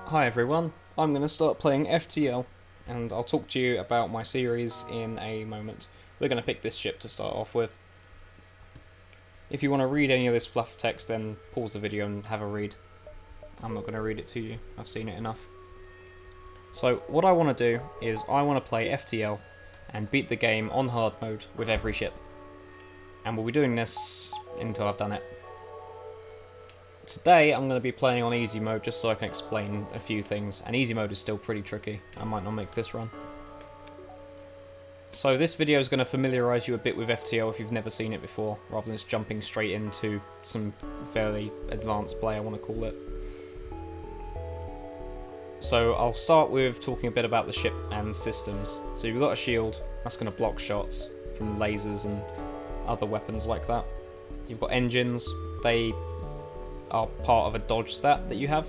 Hi everyone, I'm going to start playing FTL, and I'll talk to you about my series in a moment. We're going to pick this ship to start off with. If you want to read any of this fluff text, then pause the video and have a read. I'm not going to read it to you, I've seen it enough. So what I want to do is I want to play FTL and beat the game on hard mode with every ship. And we'll be doing this until I've done it. Today I'm going to be playing on easy mode just so I can explain a few things, and easy mode is still pretty tricky. I might not make this run. So this video is going to familiarise you a bit with FTL if you've never seen it before, rather than just jumping straight into some fairly advanced play, I want to call it. So I'll start with talking a bit about the ship and systems. So you've got a shield, that's going to block shots from lasers and other weapons like that. You've got engines, they are part of a dodge stat that you have.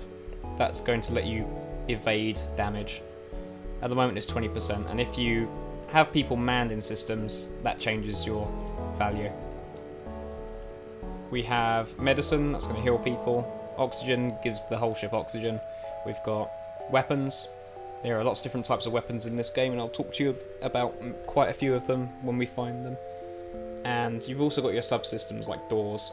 That's going to let you evade damage. At the moment it's 20%, and if you have people manned in systems, that changes your value. We have medicine, that's going to heal people. Oxygen gives the whole ship oxygen. We've got weapons. There are lots of different types of weapons in this game, and I'll talk to you about quite a few of them when we find them. And you've also got your subsystems like doors.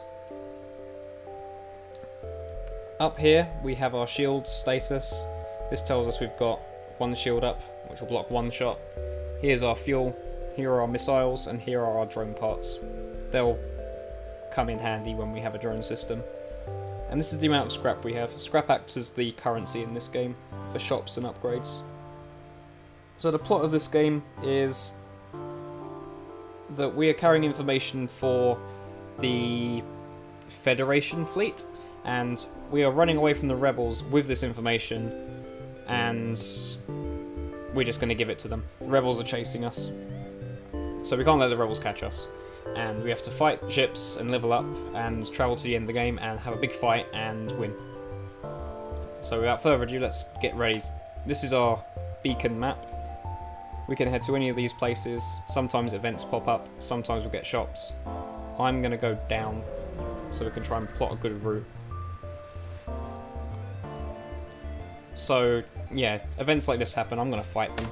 Up here we have our shield status. This tells us we've got one shield up, which will block one shot. Here's our fuel, here are our missiles, and here are our drone parts. They'll come in handy when we have a drone system. And this is the amount of scrap we have. Scrap acts as the currency in this game for shops and upgrades. So the plot of this game is that we are carrying information for the Federation fleet, and we are running away from the rebels with this information, and we're just going to give it to them. The rebels are chasing us, so we can't let the rebels catch us, and we have to fight ships and level up and travel to the end of the game and have a big fight and win. So without further ado, let's get ready. This is our beacon map. We can head to any of these places. Sometimes events pop up, sometimes we'll get shops. I'm going to go down so we can try and plot a good route. So, yeah, events like this happen, I'm going to fight them,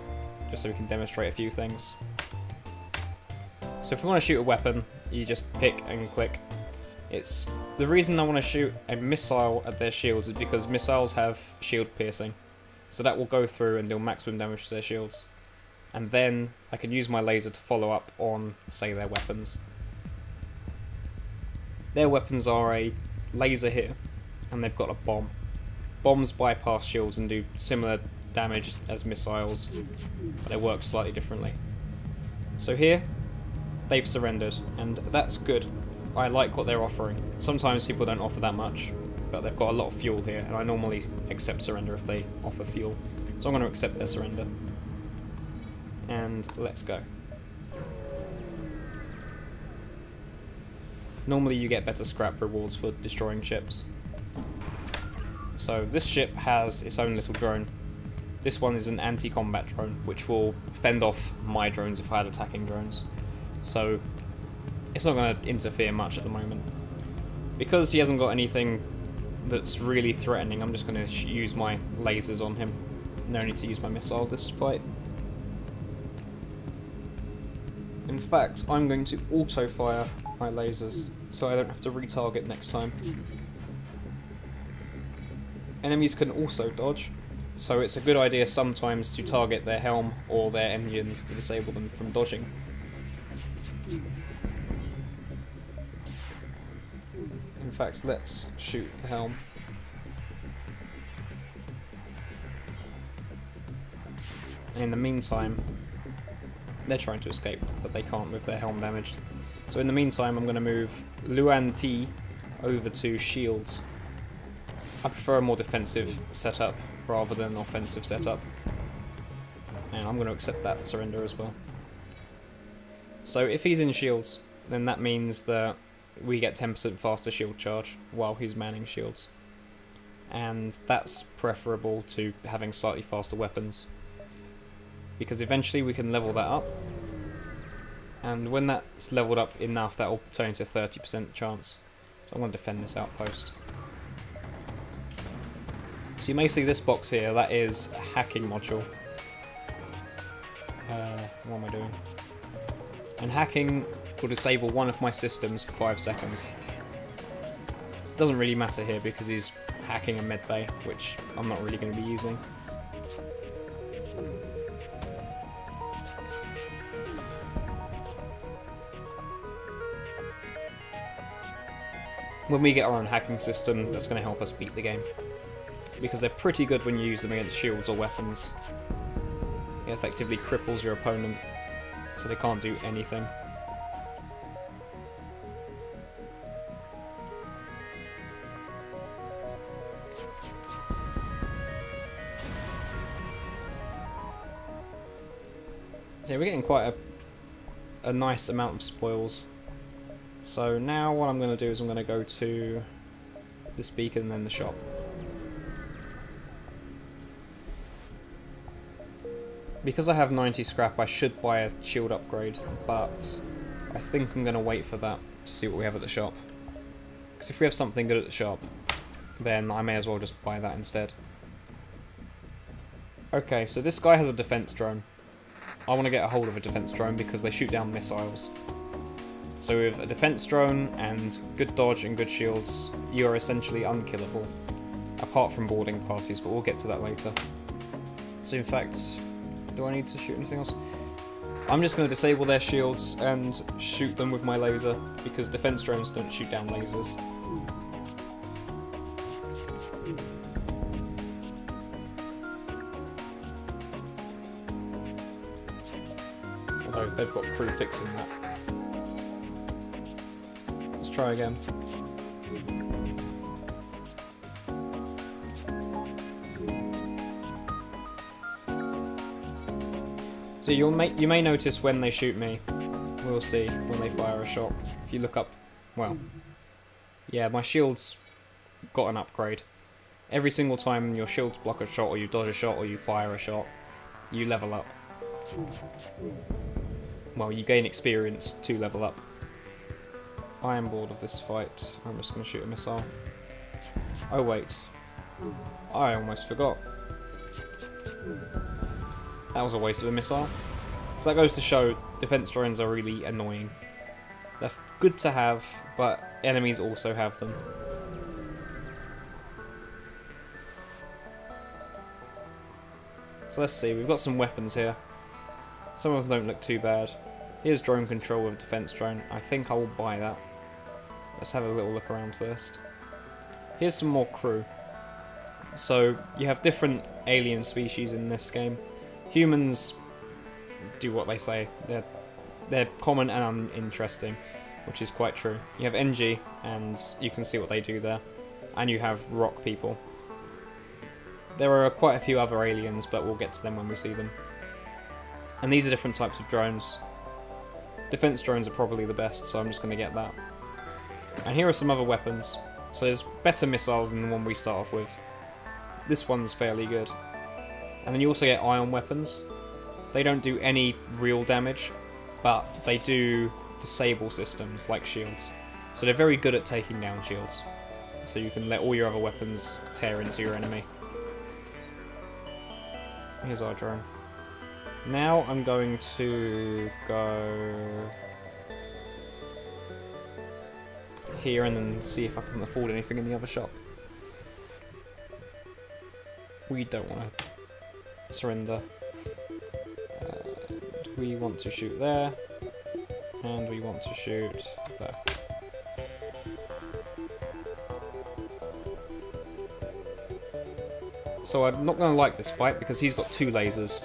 just so we can demonstrate a few things. So if we want to shoot a weapon, you just pick and click. It's the reason I want to shoot a missile at their shields is because missiles have shield piercing. So that will go through and deal maximum damage to their shields. And then I can use my laser to follow up on, say, their weapons. Their weapons are a laser here, and they've got a bomb. Bombs bypass shields and do similar damage as missiles, but they work slightly differently. So here, they've surrendered, and that's good. I like what they're offering. Sometimes people don't offer that much, but they've got a lot of fuel here, and I normally accept surrender if they offer fuel. So I'm going to accept their surrender. And let's go. Normally you get better scrap rewards for destroying ships. So this ship has its own little drone. This one is an anti-combat drone, which will fend off my drones if I had attacking drones. So it's not going to interfere much at the moment. Because he hasn't got anything that's really threatening, I'm just going to use my lasers on him. No need to use my missile this fight. In fact, I'm going to auto-fire my lasers, so I don't have to retarget next time. Enemies can also dodge, so it's a good idea sometimes to target their helm or their engines to disable them from dodging. In fact, let's shoot the helm. And in the meantime, they're trying to escape, but they can't with their helm damaged. So in the meantime, I'm going to move Luan T over to shields. I prefer a more defensive setup rather than an offensive setup. And I'm going to accept that surrender as well. So if he's in shields, then that means that we get 10% faster shield charge while he's manning shields. And that's preferable to having slightly faster weapons, because eventually we can level that up, and when that's leveled up enough, that will turn into 30% chance. So I'm going to defend this outpost. So you may see this box here, that is a hacking module. What am I doing? And hacking will disable one of my systems for 5 seconds. It doesn't really matter here because he's hacking a medbay, which I'm not really going to be using. When we get our own hacking system, that's going to help us beat the game. Because they're pretty good when you use them against shields or weapons. It effectively cripples your opponent, so they can't do anything. So yeah, we're getting quite a nice amount of spoils. So now what I'm going to do is I'm going to go to this beacon and then the shop. Because I have 90 scrap, I should buy a shield upgrade, but I think I'm going to wait for that to see what we have at the shop. Because if we have something good at the shop, then I may as well just buy that instead. Okay, so this guy has a defense drone. I want to get a hold of a defense drone because they shoot down missiles. So with a defense drone and good dodge and good shields, you are essentially unkillable. Apart from boarding parties, but we'll get to that later. So in fact, do I need to shoot anything else? I'm just going to disable their shields and shoot them with my laser, because defense drones don't shoot down lasers. Although they've got crew fixing that. Let's try again. So you may notice when they shoot me, we'll see when they fire a shot. If you look up, well, yeah, my shield's got an upgrade. Every single time your shields block a shot, or you dodge a shot, or you fire a shot, you level up. Well, you gain experience to level up. I am bored of this fight. I'm just going to shoot a missile. Oh wait, I almost forgot. That was a waste of a missile. So that goes to show defense drones are really annoying. They're good to have, but enemies also have them. So let's see, we've got some weapons here. Some of them don't look too bad. Here's drone control with defense drone. I think I will buy that. Let's have a little look around first. Here's some more crew. So you have different alien species in this game. Humans do what they say. They're common and uninteresting, which is quite true. You have NG, and you can see what they do there. And you have rock people. There are quite a few other aliens, but we'll get to them when we see them. And these are different types of drones. Defense drones are probably the best, so I'm just going to get that. And here are some other weapons. So there's better missiles than the one we start off with. This one's fairly good. And then you also get ion weapons. They don't do any real damage, but they do disable systems like shields. So they're very good at taking down shields. So you can let all your other weapons tear into your enemy. Here's our drone. Now I'm going to go here and then see if I can afford anything in the other shop. We don't want to surrender. We want to shoot there, and we want to shoot there. So I'm not going to like this fight because he's got 2 lasers.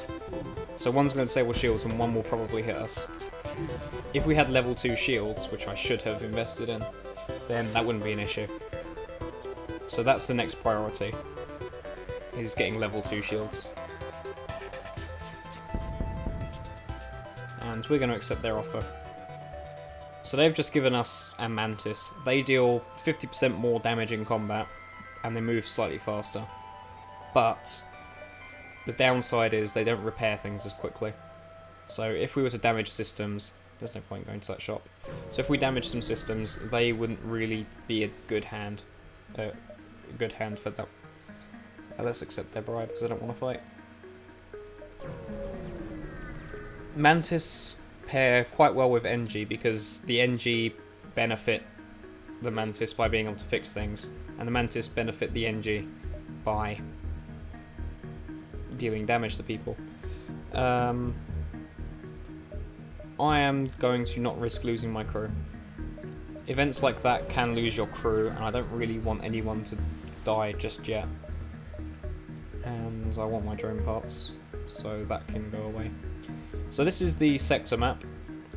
So one's going to disable shields and one will probably hit us. If we had level 2 shields, which I should have invested in, then that wouldn't be an issue. So that's the next priority, is getting level 2 shields. And we're going to accept their offer. So they've just given us a Mantis. They deal 50% more damage in combat, and they move slightly faster. But the downside is they don't repair things as quickly. So if we were to damage systems, there's no point going to that shop. So if we damage some systems, they wouldn't really be a good hand. For that. Let's accept their bribe because I don't want to fight. Mantis pair quite well with NG because the NG benefit the Mantis by being able to fix things, and the Mantis benefit the NG by dealing damage to people. I am going to not risk losing my crew. Events like that can lose your crew, and I don't really want anyone to die just yet. And I want my drone parts, so that can go away. So this is the sector map,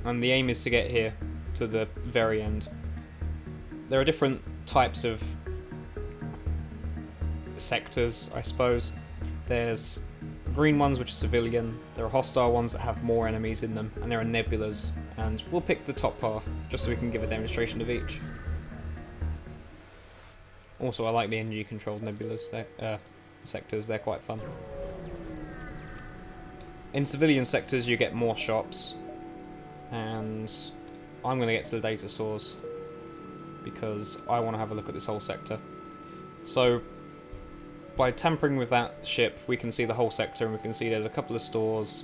and the aim is to get here to the very end. There are different types of sectors, I suppose. There's green ones, which are civilian. There are hostile ones that have more enemies in them, and there are nebulas. And we'll pick the top path, just so we can give a demonstration of each. Also, I like the NG-controlled nebulas, sectors, they're quite fun. In civilian sectors, you get more shops, and I'm going to get to the data stores, because I want to have a look at this whole sector. So, by tampering with that ship, we can see the whole sector, and we can see there's a couple of stores,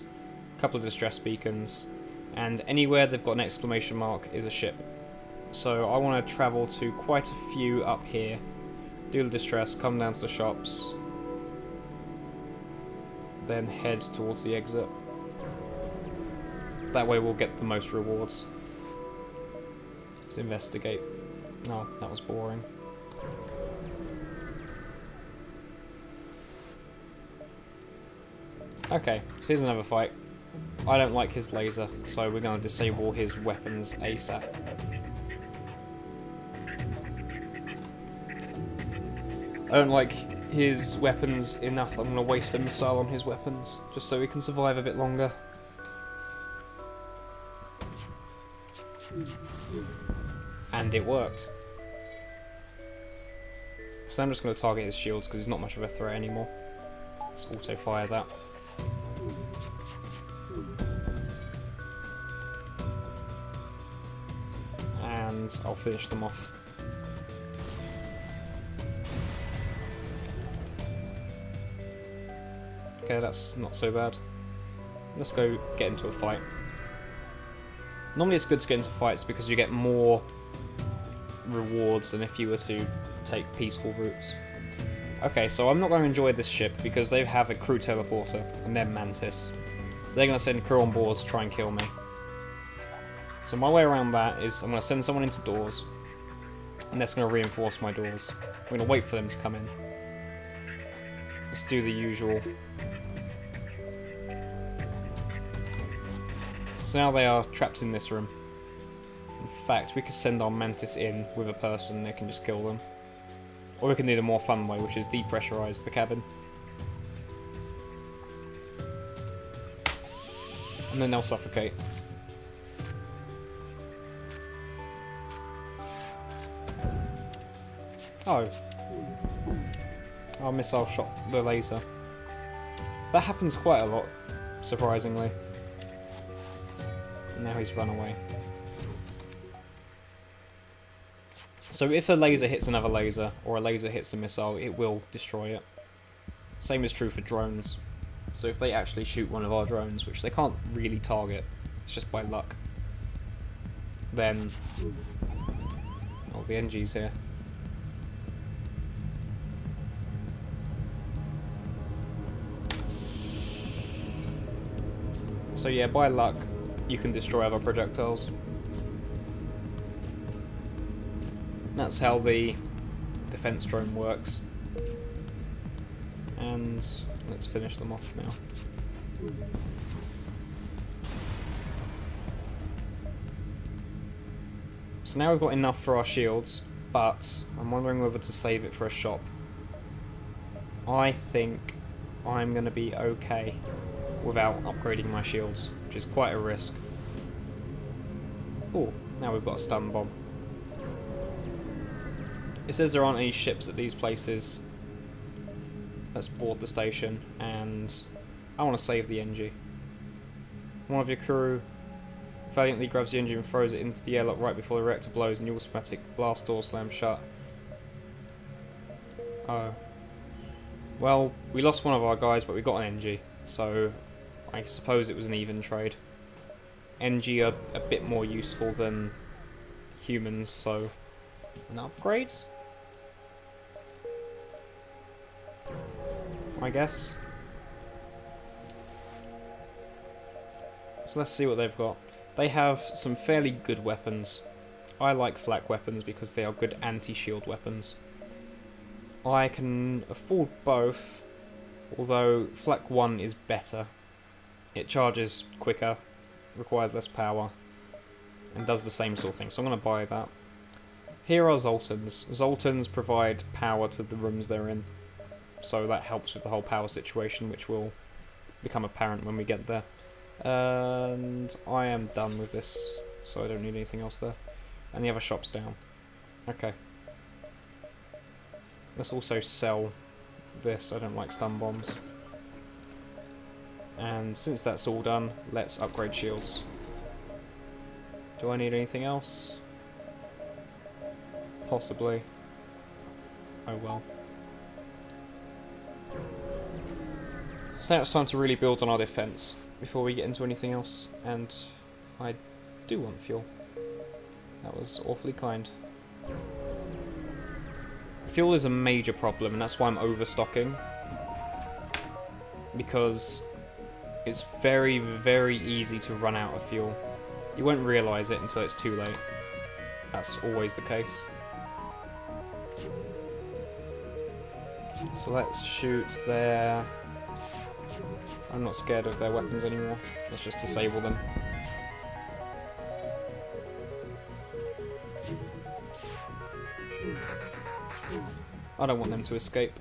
a couple of distress beacons, and anywhere they've got an exclamation mark is a ship. So I want to travel to quite a few up here, do the distress, come down to the shops, then head towards the exit. That way we'll get the most rewards. Let's investigate. No, that was boring. Okay, so here's another fight. I don't like his laser, so we're going to disable his weapons ASAP. I don't like his weapons enough that I'm going to waste a missile on his weapons, just so he can survive a bit longer. And it worked. So I'm just going to target his shields because he's not much of a threat anymore. Let's auto-fire that. And I'll finish them off. Okay, that's not so bad. Let's go get into a fight. Normally it's good to get into fights because you get more rewards than if you were to take peaceful routes. Okay, so I'm not going to enjoy this ship because they have a crew teleporter and they're Mantis. So they're going to send crew on board to try and kill me. So my way around that is I'm going to send someone into doors, and that's going to reinforce my doors. I'm going to wait for them to come in. Let's do the usual. So now they are trapped in this room. In fact, we could send our Mantis in with a person and they can just kill them. Or we can do the more fun way, which is depressurize the cabin. And then they'll suffocate. Oh. Our missile shot the laser. That happens quite a lot, surprisingly. And now he's run away. So if a laser hits another laser, or a laser hits a missile, it will destroy it. Same is true for drones. So if they actually shoot one of our drones, which they can't really target, it's just by luck, then... Oh, the NG's here. So yeah, by luck, you can destroy other projectiles. That's how the defense drone works. And let's finish them off now. So now we've got enough for our shields, but I'm wondering whether to save it for a shop. I think I'm going to be okay without upgrading my shields, which is quite a risk. Oh, now we've got a stun bomb. It says there aren't any ships at these places. Let's board the station, and I want to save the NG. One of your crew valiantly grabs the engine and throws it into the airlock right before the reactor blows and the automatic blast door slams shut. Oh. Well, we lost one of our guys, but we got an NG, so I suppose it was an even trade. NG are a bit more useful than humans, so an upgrade? I guess. So let's see what they've got. They have some fairly good weapons. I like flak weapons because they are good anti-shield weapons. I can afford both, although flak 1 is better. It charges quicker, requires less power, and does the same sort of thing, so I'm going to buy that. Here are Zoltans. Zoltans provide power to the rooms they're in, so that helps with the whole power situation, which will become apparent when we get there. And I am done with this, so I don't need anything else there. And the other shop's down. Okay. Let's also sell this. I don't like stun bombs. And since that's all done, let's upgrade shields. Do I need anything else? Possibly. Oh well. So now it's time to really build on our defense before we get into anything else. And I do want fuel. That was awfully kind. Fuel is a major problem, and that's why I'm overstocking. Because it's very, very easy to run out of fuel. You won't realise it until it's too late. That's always the case. So let's shoot their... I'm not scared of their weapons anymore. Let's just disable them. I don't want them to escape.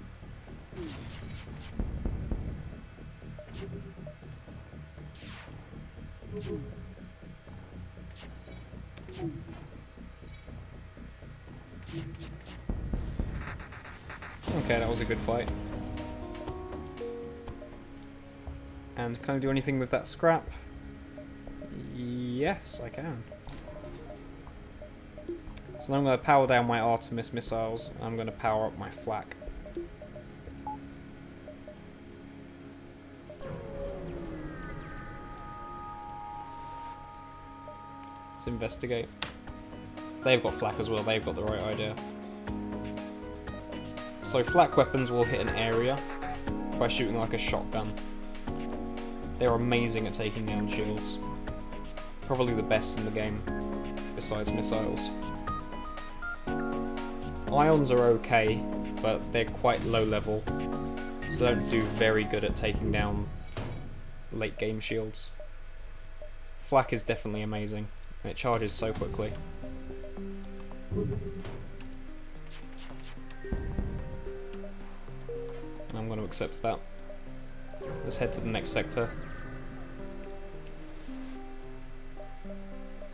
Okay, that was a good fight. And can I do anything with that scrap? Yes, I can. So now I'm going to power down my Artemis missiles, and I'm going to power up my flak. Let's investigate. They've got flak as well, they've got the right idea. So flak weapons will hit an area by shooting like a shotgun. They're amazing at taking down shields. Probably the best in the game, besides missiles. Ions are okay, but they're quite low level, so they don't do very good at taking down late game shields. Flak is definitely amazing, and it charges so quickly. I'm going to accept that. Let's head to the next sector.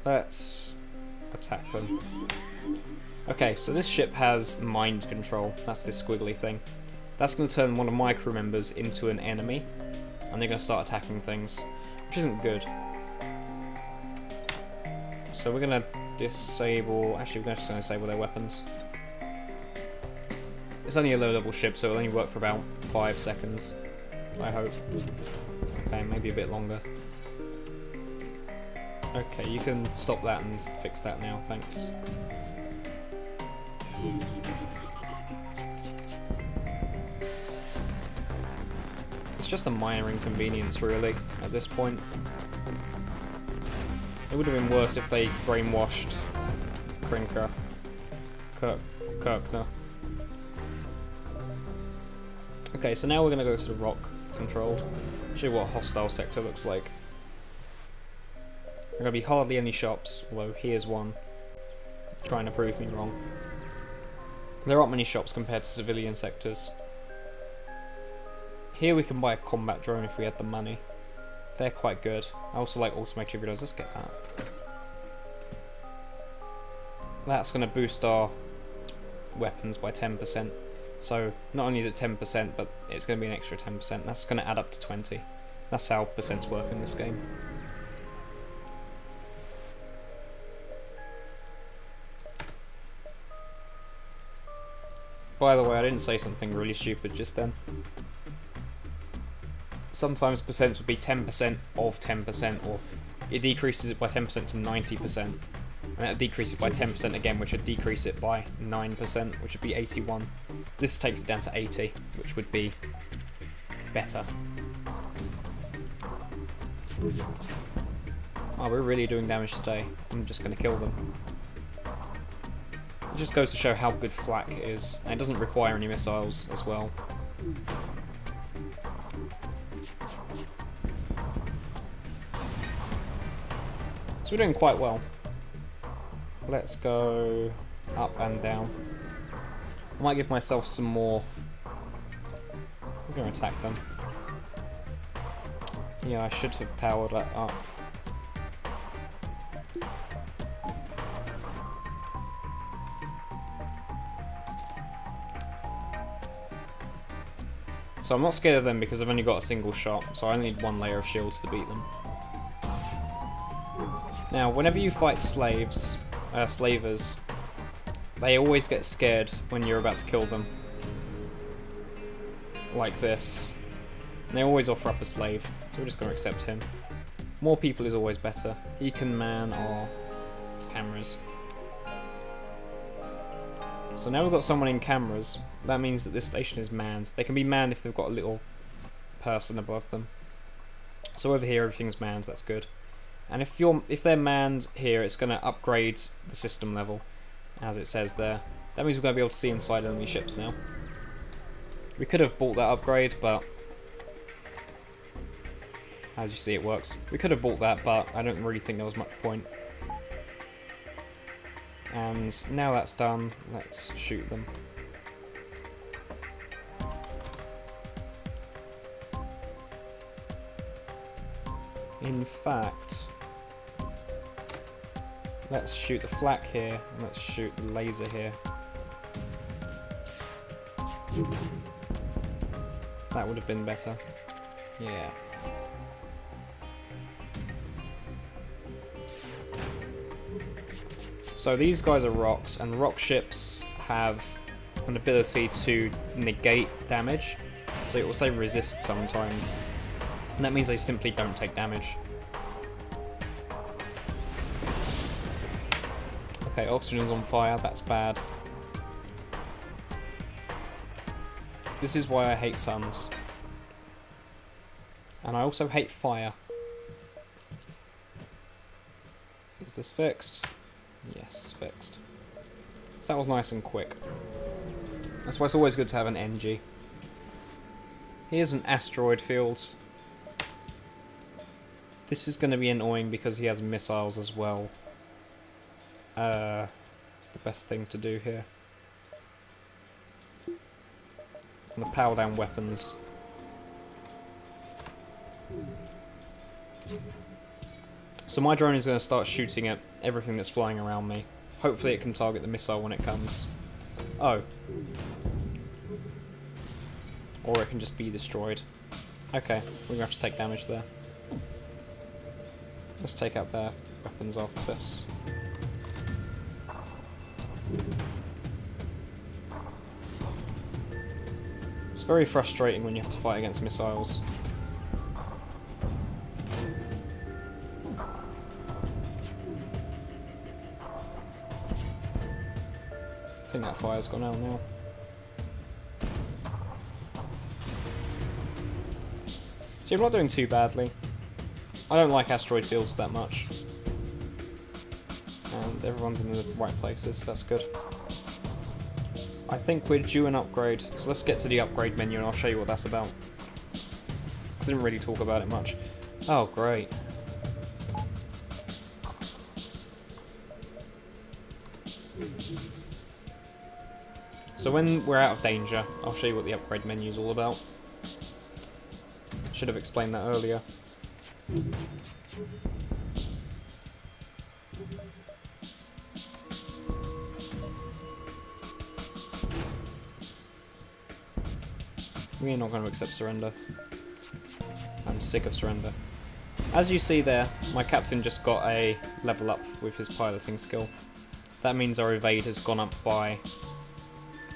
Let's attack them. Okay, so this ship has mind control. That's this squiggly thing. That's going to turn one of my crew members into an enemy, and they're going to start attacking things, which isn't good. So we're going to disable... Actually, we're just going to disable their weapons. It's only a low-level ship, so it'll only work for about 5 seconds, I hope. Okay, maybe a bit longer. Okay, you can stop that and fix that now, thanks. It's just a minor inconvenience, really, at this point. It would have been worse if they brainwashed Kirkner. Okay, so now we're going to go to the rock controlled. Show you what a hostile sector looks like. There are going to be hardly any shops, although here's one. Trying to prove me wrong. There aren't many shops compared to civilian sectors. Here we can buy a combat drone if we had the money. They're quite good. I also like automated reloads. Let's get that. That's going to boost our weapons by 10%. So not only is it 10%, but it's going to be an extra 10%. That's going to add up to 20. That's how percents work in this game. By the way, I didn't say something really stupid just then. Sometimes percents would be 10% of 10%, or it decreases it by 10% to 90%. And that'll decrease it by 10% again, which would decrease it by 9%, which would be 81. This takes it down to 80, which would be better. Oh, we're really doing damage today. I'm just going to kill them. It just goes to show how good flak is, and it doesn't require any missiles as well. So we're doing quite well. Let's go up and down. I might give myself some more. I'm going to attack them. Yeah, I should have powered that up. So I'm not scared of them because I've only got a single shot, so I only need one layer of shields to beat them. Now, whenever you fight slavers, they always get scared when you're about to kill them. Like this. And they always offer up a slave, so we're just going to accept him. More people is always better. He can man our cameras. So now we've got someone in cameras, that means that this station is manned. They can be manned if they've got a little person above them. So over here everything's manned, that's good. And if they're manned here, it's going to upgrade the system level, as it says there. That means we're going to be able to see inside enemy ships now. We could have bought that upgrade, but as you see it works. We could have bought that, but I don't really think there was much point. And now that's done, let's shoot them. In fact, let's shoot the flak here, and let's shoot the laser here. That would have been better. Yeah. So these guys are rocks, and rock ships have an ability to negate damage. So it will say resist sometimes. And that means they simply don't take damage. Okay, oxygen's on fire, that's bad. This is why I hate suns. And I also hate fire. Is this fixed? Yes, fixed. So that was nice and quick. That's why it's always good to have an NG. Here's an asteroid field. This is going to be annoying because he has missiles as well. It's the best thing to do here. I'm going to power down weapons. So my drone is going to start shooting at everything that's flying around me. Hopefully it can target the missile when it comes. Oh. Or it can just be destroyed. Okay, we're going to have to take damage there. Let's take out their weapons after this. It's very frustrating when you have to fight against missiles. I think that fire's gone out now. See, I'm not doing too badly. I don't like asteroid fields that much. And everyone's in the right places, that's good. I think we're due an upgrade, so let's get to the upgrade menu and I'll show you what that's about. Because I didn't really talk about it much. Oh, great. So when we're out of danger, I'll show you what the upgrade menu is all about. Should have explained that earlier. We're not going to accept surrender. I'm sick of surrender. As you see there, my captain just got a level up with his piloting skill. That means our evade has gone up by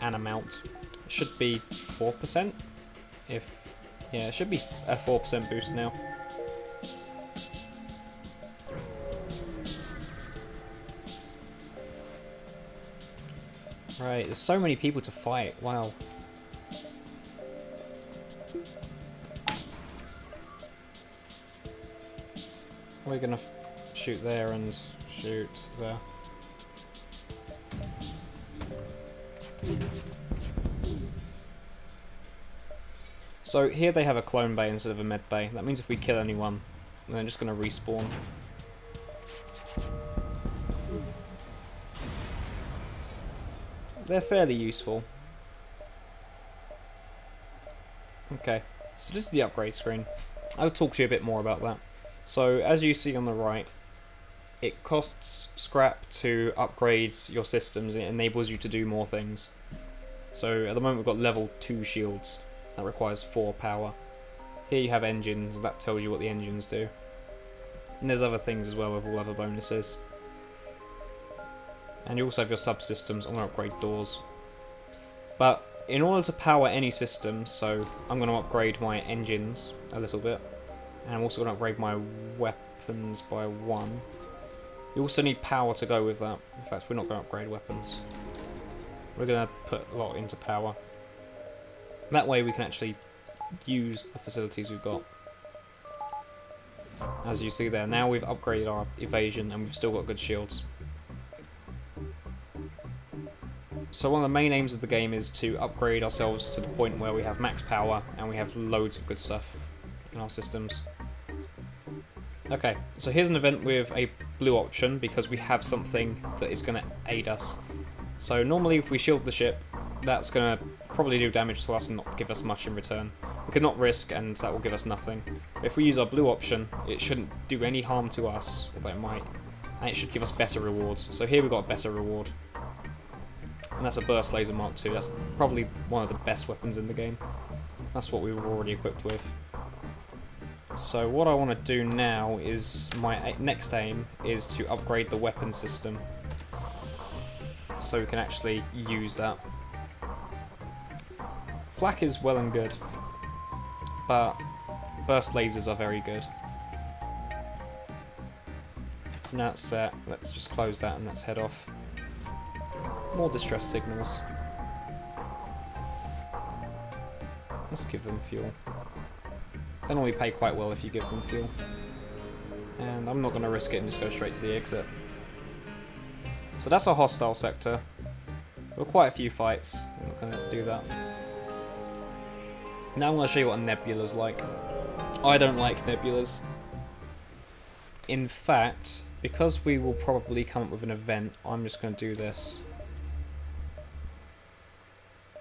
an amount. It should be 4%. Yeah, it should be a 4% boost now. Right, there's so many people to fight. Wow. We're gonna shoot there and shoot there. So here they have a clone bay instead of a med bay. That means if we kill anyone, they're just gonna respawn. They're fairly useful. Okay, so this is the upgrade screen. I'll talk to you a bit more about that. So as you see on the right, it costs scrap to upgrade your systems. It enables you to do more things. So at the moment we've got level 2 shields. That requires 4 power. Here you have engines. That tells you what the engines do. And there's other things as well with all other bonuses. And you also have your subsystems. I'm going to upgrade doors. But in order to power any system, so I'm going to upgrade my engines a little bit. And I'm also going to upgrade my weapons by 1. You also need power to go with that. In fact, we're not going to upgrade weapons. We're going to put a lot into power. That way we can actually use the facilities we've got. As you see there, now we've upgraded our evasion and we've still got good shields. So one of the main aims of the game is to upgrade ourselves to the point where we have max power and we have loads of good stuff in our systems. Okay, so here's an event with a blue option because we have something that is going to aid us. So normally if we shield the ship, that's going to probably do damage to us and not give us much in return. We could not risk and that will give us nothing. But if we use our blue option, it shouldn't do any harm to us, although it might. And it should give us better rewards. So here we've got a better reward. And that's a burst laser Mark II. That's probably one of the best weapons in the game. That's what we were already equipped with. So what I want to do now is, my next aim is to upgrade the weapon system. So we can actually use that. Flak is well and good, but burst lasers are very good. So now it's set, let's just close that and let's head off. More distress signals. Let's give them fuel. They normally pay quite well if you give them fuel. And I'm not going to risk it and just go straight to the exit. So that's our hostile sector. There were quite a few fights. I'm not going to do that. Now I'm going to show you what a nebula's like. I don't like nebulas. In fact, because we will probably come up with an event, I'm just going to do this.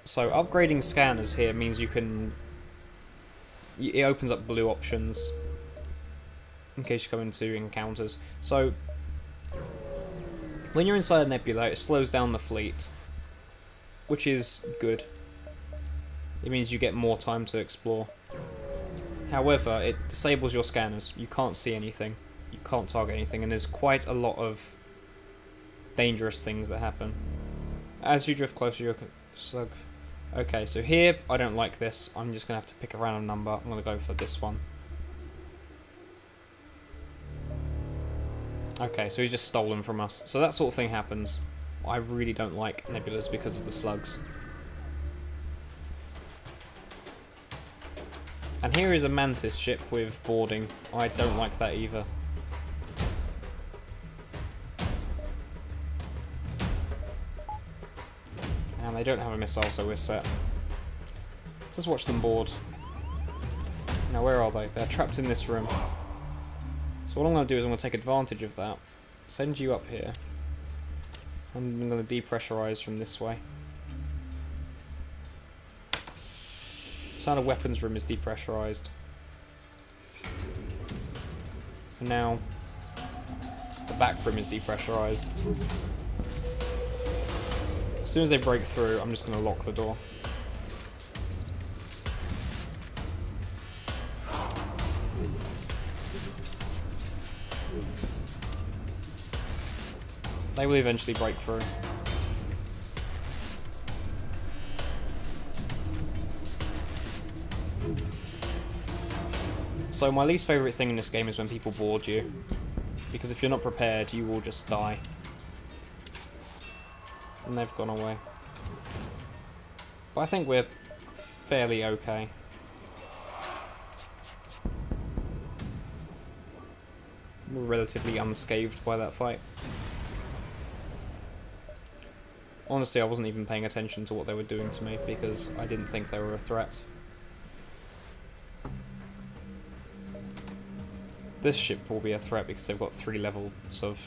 So upgrading scanners here means you can... It opens up blue options in case you come into encounters. So when you're inside a nebula, it slows down the fleet, which is good. It means you get more time to explore. However, it disables your scanners. You can't see anything. You can't target anything, and there's quite a lot of dangerous things that happen. As you drift closer, you're... Okay, so here, I don't like this. I'm just going to have to pick a random number. I'm going to go for this one. Okay, so he's just stolen from us. So that sort of thing happens. I really don't like nebulas because of the slugs. And here is a mantis ship with boarding. I don't like that either. And they don't have a missile, so we're set. Let's watch them board. Now, where are they? They're trapped in this room. So what I'm going to do is I'm going to take advantage of that. Send you up here. And I'm going to depressurize from this way. So now the weapons room is depressurized. And now the back room is depressurized. As soon as they break through, I'm just going to lock the door. They will eventually break through. So my least favourite thing in this game is when people board you. Because if you're not prepared, you will just die. And they've gone away. But I think we're fairly okay. We're relatively unscathed by that fight. Honestly, I wasn't even paying attention to what they were doing to me because I didn't think they were a threat. This ship will be a threat because they've got 3 levels of,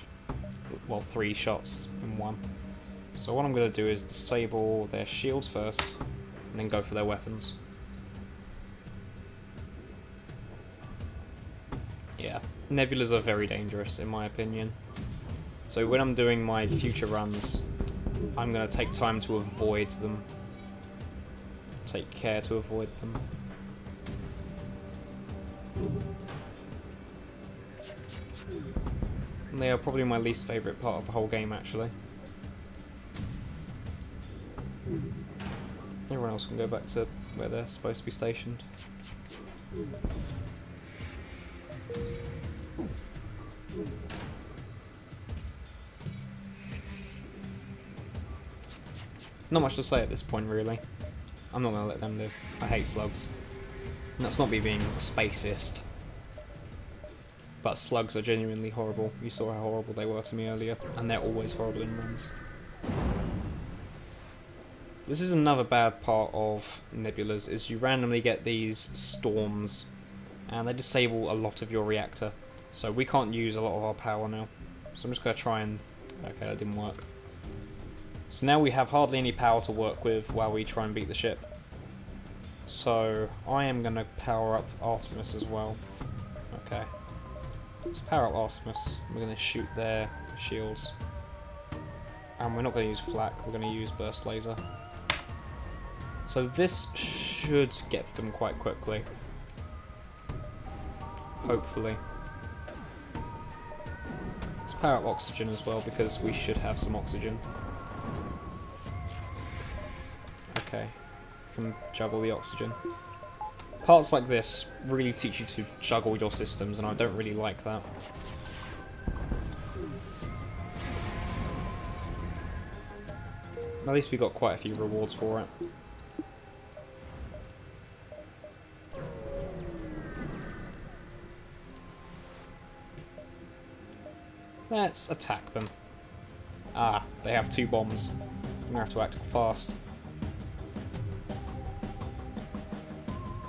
well, 3 shots in one. So what I'm going to do is disable their shields first, and then go for their weapons. Yeah, nebulas are very dangerous in my opinion. So when I'm doing my future runs, I'm going to take time to avoid them. Take care to avoid them. And they are probably my least favourite part of the whole game, actually. Everyone else can go back to where they're supposed to be stationed. Not much to say at this point, really. I'm not going to let them live. I hate slugs. And that's not me being spacist. But slugs are genuinely horrible. You saw how horrible they were to me earlier, and they're always horrible in runs. This is another bad part of nebulas, is you randomly get these storms, and they disable a lot of your reactor. So we can't use a lot of our power now. So I'm just going to try and... Okay, that didn't work. So now we have hardly any power to work with while we try and beat the ship. So I am going to power up Artemis as well. Okay. Let's power up Artemis. We're going to shoot their shields. And we're not going to use flak, we're going to use burst laser. So this should get them quite quickly. Hopefully. Let's power up oxygen as well, because we should have some oxygen. Okay. Can juggle the oxygen. Parts like this really teach you to juggle your systems, and I don't really like that. At least we got quite a few rewards for it. Let's attack them. Ah, they have 2 bombs. I'm gonna have to act fast.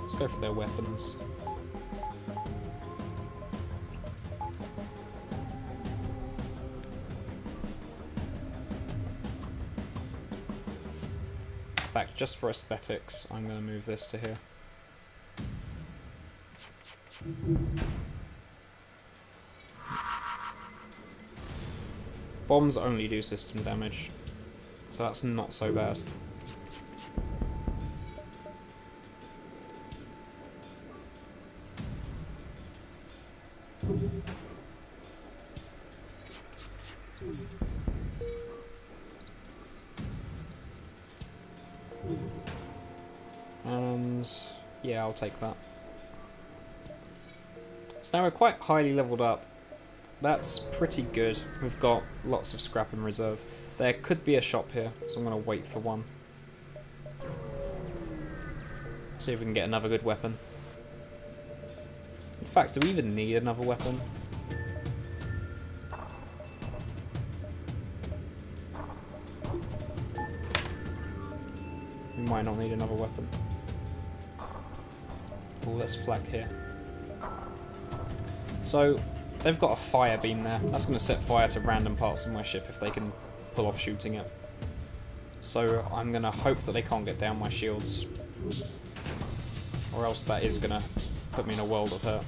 Let's go for their weapons. In fact, just for aesthetics, I'm going to move this to here. Bombs only do system damage, so that's not so bad. And yeah, I'll take that. So now we're quite highly leveled up. That's pretty good. We've got lots of scrap in reserve. There could be a shop here, so I'm going to wait for one. See if we can get another good weapon. In fact, do we even need another weapon? We might not need another weapon. Oh, let's flak here. So, they've got a fire beam there. That's going to set fire to random parts of my ship if they can pull off shooting it. So I'm going to hope that they can't get down my shields. Or else that is going to put me in a world of hurt.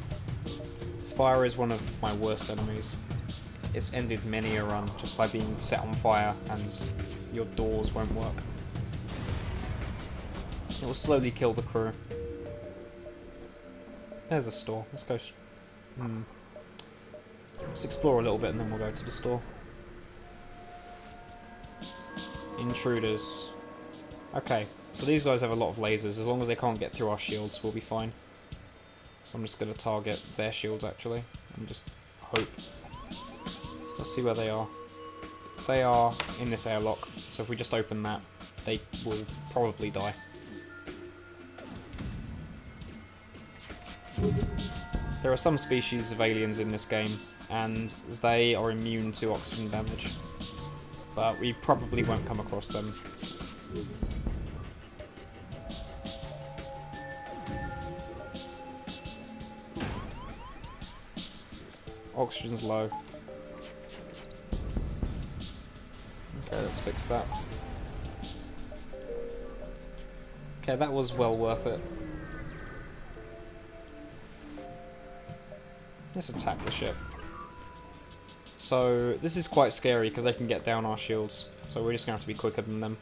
Fire is one of my worst enemies. It's ended many a run just by being set on fire and your doors won't work. It will slowly kill the crew. There's a store. Let's go... Let's explore a little bit and then we'll go to the store. Intruders. Okay, so these guys have a lot of lasers. As long as they can't get through our shields, we'll be fine. So I'm just going to target their shields actually, and just hope. Let's see where they are. They are in this airlock, so if we just open that, they will probably die. There are some species of aliens in this game, and they are immune to oxygen damage, but we probably won't come across them. Oxygen's low. Okay, let's fix that. Okay, that was well worth it. Let's attack the ship. So, this is quite scary because they can get down our shields. So we're just going to have to be quicker than them.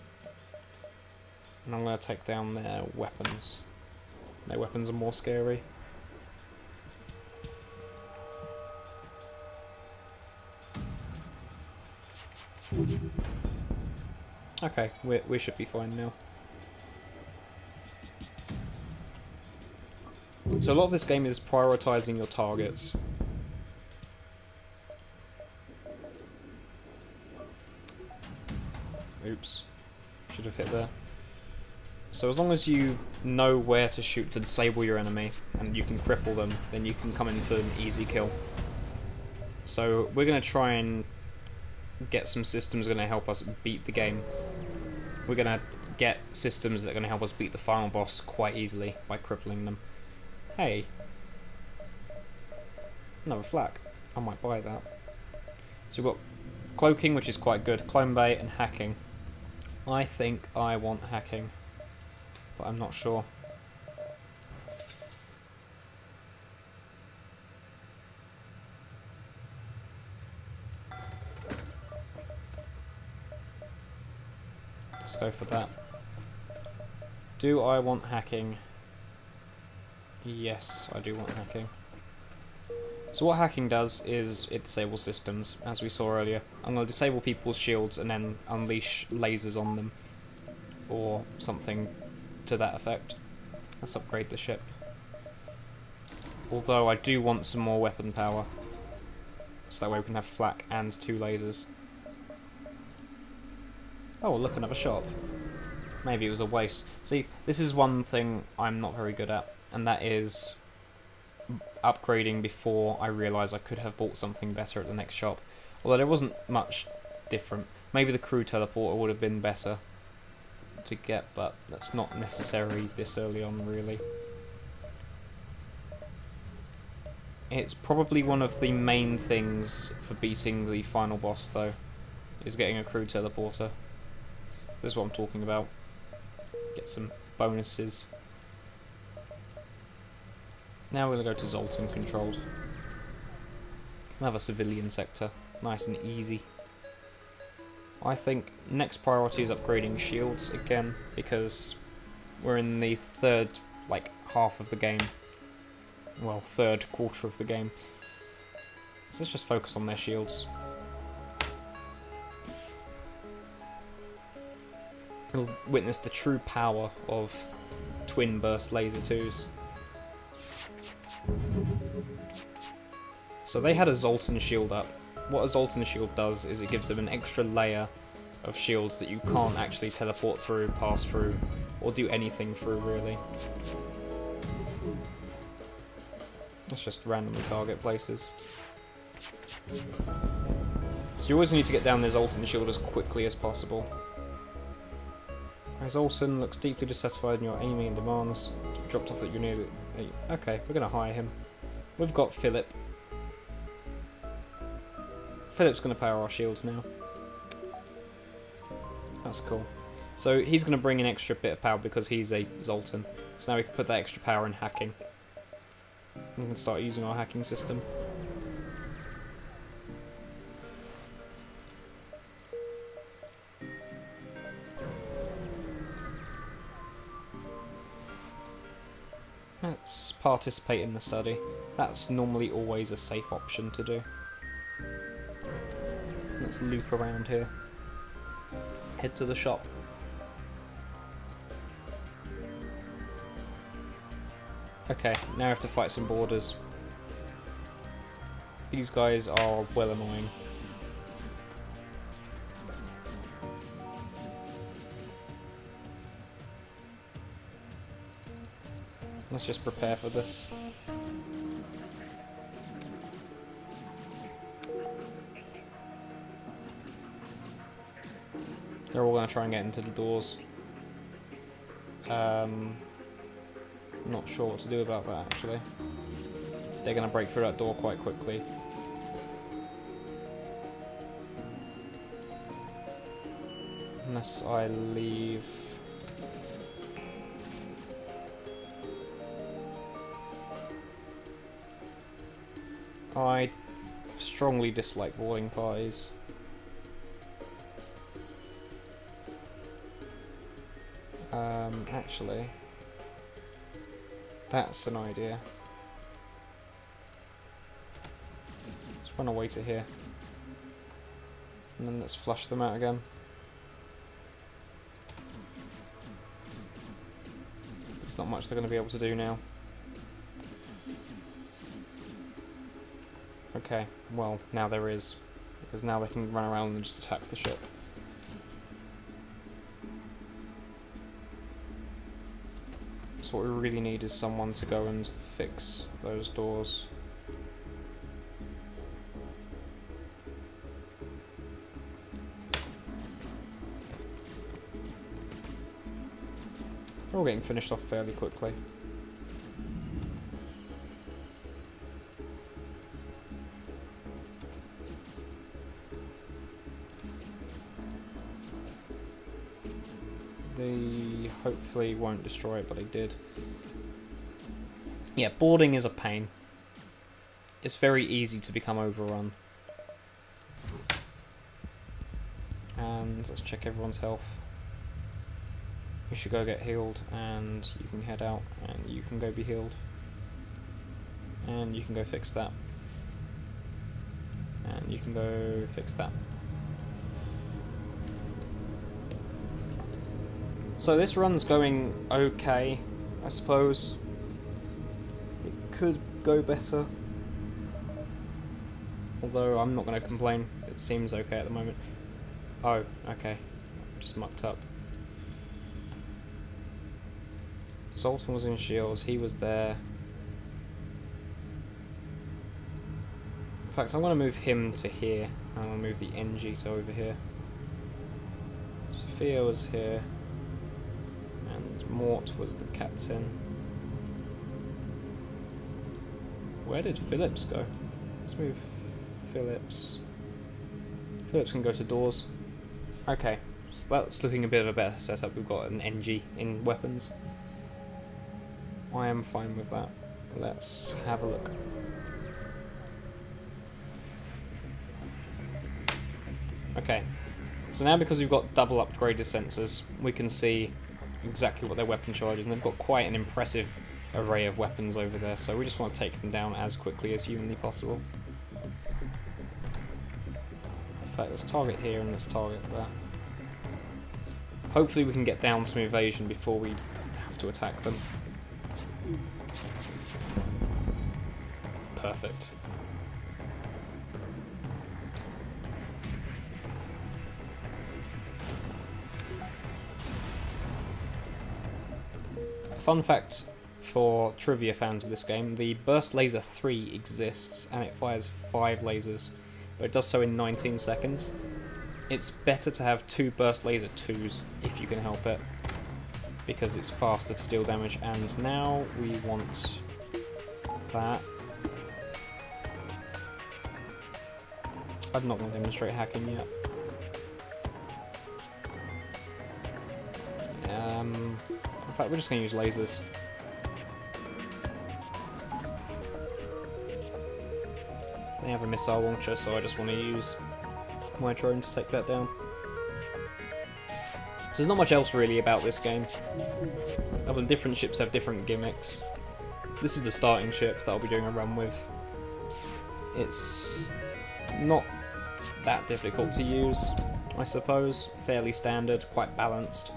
And I'm going to take down their weapons. Their weapons are more scary. Okay, we should be fine now. So a lot of this game is prioritizing your targets. Oops. Should have hit there. So as long as you know where to shoot to disable your enemy, and you can cripple them, then you can come in for an easy kill. So we're going to try and get some systems going to help us beat the game. We're going to get systems that are going to help us beat the final boss quite easily by crippling them. Hey. Another flak. I might buy that. So we've got cloaking, which is quite good, clone bait, and hacking. I think I want hacking, but I'm not sure. Let's go for that. Do I want hacking? Yes, I do want hacking. So what hacking does is it disables systems, as we saw earlier. I'm going to disable people's shields and then unleash lasers on them, or something to that effect. Let's upgrade the ship. Although I do want some more weapon power, so that way we can have flak and 2 lasers. Oh, look, another shop. Maybe it was a waste. See, this is one thing I'm not very good at, and that is upgrading before I realise I could have bought something better at the next shop. Although there wasn't much different. Maybe the crew teleporter would have been better to get, but that's not necessary this early on, really. It's probably one of the main things for beating the final boss, though, is getting a crew teleporter. This is what I'm talking about. Get some bonuses. Now we're going to go to Zoltan controlled. Another civilian sector. Nice and easy. I think next priority is upgrading shields again, because we're in the third, half of the game. Well, third quarter of the game. So let's just focus on their shields. You'll witness the true power of twin burst laser 2s. So they had a Zoltan shield up. What a Zoltan shield does is it gives them an extra layer of shields that you can't actually teleport through, pass through, or do anything through, really. Let's just randomly target places. So you always need to get down the Zoltan shield as quickly as possible. Zoltan looks deeply dissatisfied in your aiming and demands. Dropped off that you needed. Okay, we're going to hire him. We've got Philip. Philip's going to power our shields now. That's cool. So he's going to bring an extra bit of power because he's a Zoltan. So now we can put that extra power in hacking. We can start using our hacking system. Let's participate in the study. That's normally always a safe option to do. Let's loop around here. Head to the shop. Okay, now I have to fight some boarders. These guys are well annoying. Let's just prepare for this. They're all going to try and get into the doors. Not sure what to do about that, actually. They're going to break through that door quite quickly. Unless I leave... I strongly dislike boarding parties. Actually, that's an idea. Let's run away to here. And then let's flush them out again. There's not much they're going to be able to do now. Okay, well, now there is. Because now they can run around and just attack the ship. So what we really need is someone to go and fix those doors. They're all getting finished off fairly quickly. They hopefully won't destroy it, but they did. Yeah, boarding is a pain. It's very easy to become overrun. And let's check everyone's health. You should go get healed, and you can head out, and you can go be healed. And you can go fix that. And you can go fix that. So this run's going okay, I suppose. It could go better. Although I'm not going to complain, it seems okay at the moment. Oh, okay. Just mucked up. Zoltan was in shields, he was there. In fact, I'm going to move him to here. I'm going to move the NG to over here. Sophia was here. Mort was the captain. Where did Phillips go? Let's move Phillips. Phillips can go to doors. Okay, so that's looking a bit of a better setup. We've got an NG in weapons. I am fine with that. Let's have a look. Okay, so now because we've got double upgraded sensors, we can see exactly what their weapon charge is, and they've got quite an impressive array of weapons over there, so we just want to take them down as quickly as humanly possible. In fact, let's target here and let's target there. Hopefully we can get down some evasion before we have to attack them. Perfect. Fun fact for trivia fans of this game, the Burst Laser 3 exists and it fires 5 lasers, but it does so in 19 seconds. It's better to have 2 Burst Laser 2s if you can help it, because it's faster to deal damage. And now we want that. I'm not going to demonstrate hacking yet. In fact, we're just going to use lasers. They have a missile launcher, so I just want to use my drone to take that down. So there's not much else really about this game. Other than different ships have different gimmicks. This is the starting ship that I'll be doing a run with. It's not that difficult to use, I suppose. Fairly standard, quite balanced.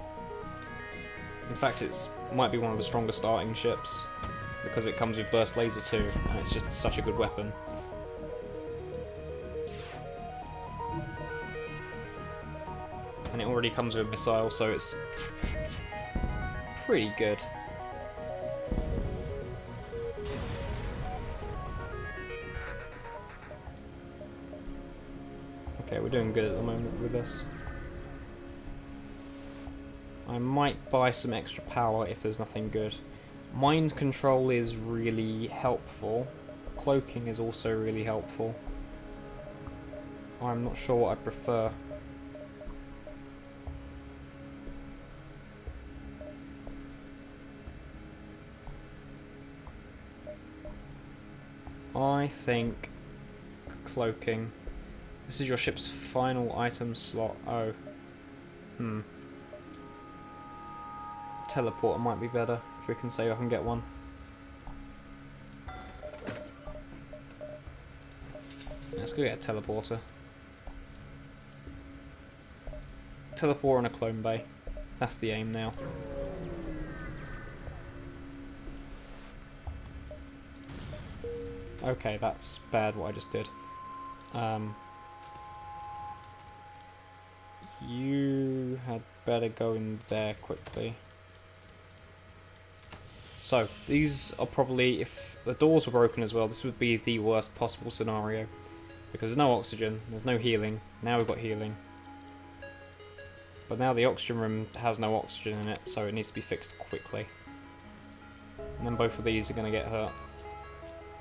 In fact, it might be one of the stronger starting ships. because it comes with burst laser too, and it's just such a good weapon. And it already comes with a missile, so it's pretty good. Okay, we're doing good at the moment with this. I might buy some extra power if there's nothing good. Mind control is really helpful. Cloaking is also really helpful. I'm not sure what I prefer. I think cloaking. This is your ship's final item slot. Oh. Teleporter might be better if we can save up and get one. Let's go get a teleporter. Teleporter and a clone bay. That's the aim now. Okay, that's bad what I just did. You had better go in there quickly. So, these are probably, if the doors were broken as well, this would be the worst possible scenario. Because there's no oxygen, there's no healing. Now we've got healing. But now the oxygen room has no oxygen in it, so it needs to be fixed quickly. And then both of these are going to get hurt.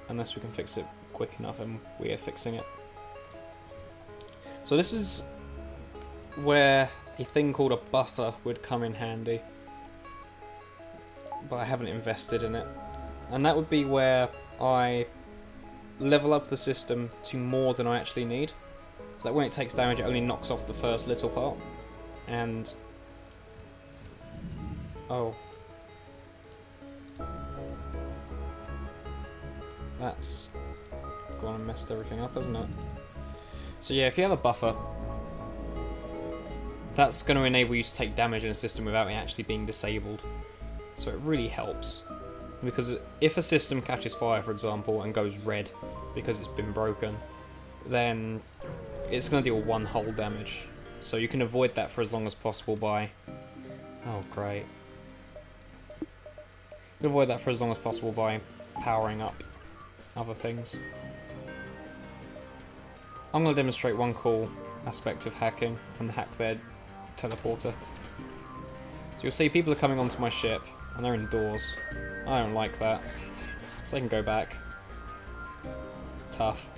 Unless we can fix it quick enough, and we are fixing it. So this is where a thing called a buffer would come in handy. But I haven't invested in it. And that would be where I level up the system to more than I actually need. So that when it takes damage, it only knocks off the first little part. And... oh. That's gone and messed everything up, hasn't it? So yeah, if you have a buffer, that's going to enable you to take damage in a system without it actually being disabled. So it really helps. Because if a system catches fire, for example, and goes red because it's been broken, then it's going to deal one hull damage. So you can avoid that for as long as possible by... oh, great. You can avoid that for as long as possible by powering up other things. I'm going to demonstrate one cool aspect of hacking and hack their teleporter. So you'll see people are coming onto my ship and they're indoors. I don't like that. So they can go back. Tough.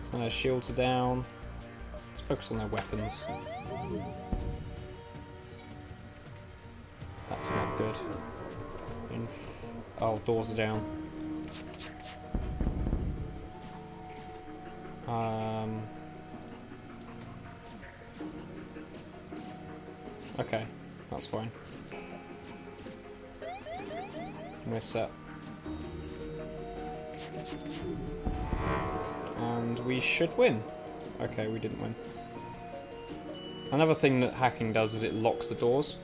So their shields are down. Let's focus on their weapons. That's not good. Oh, doors are down. Okay, that's fine. We're set. And we should win. Okay, we didn't win. Another thing that hacking does is it locks the doors.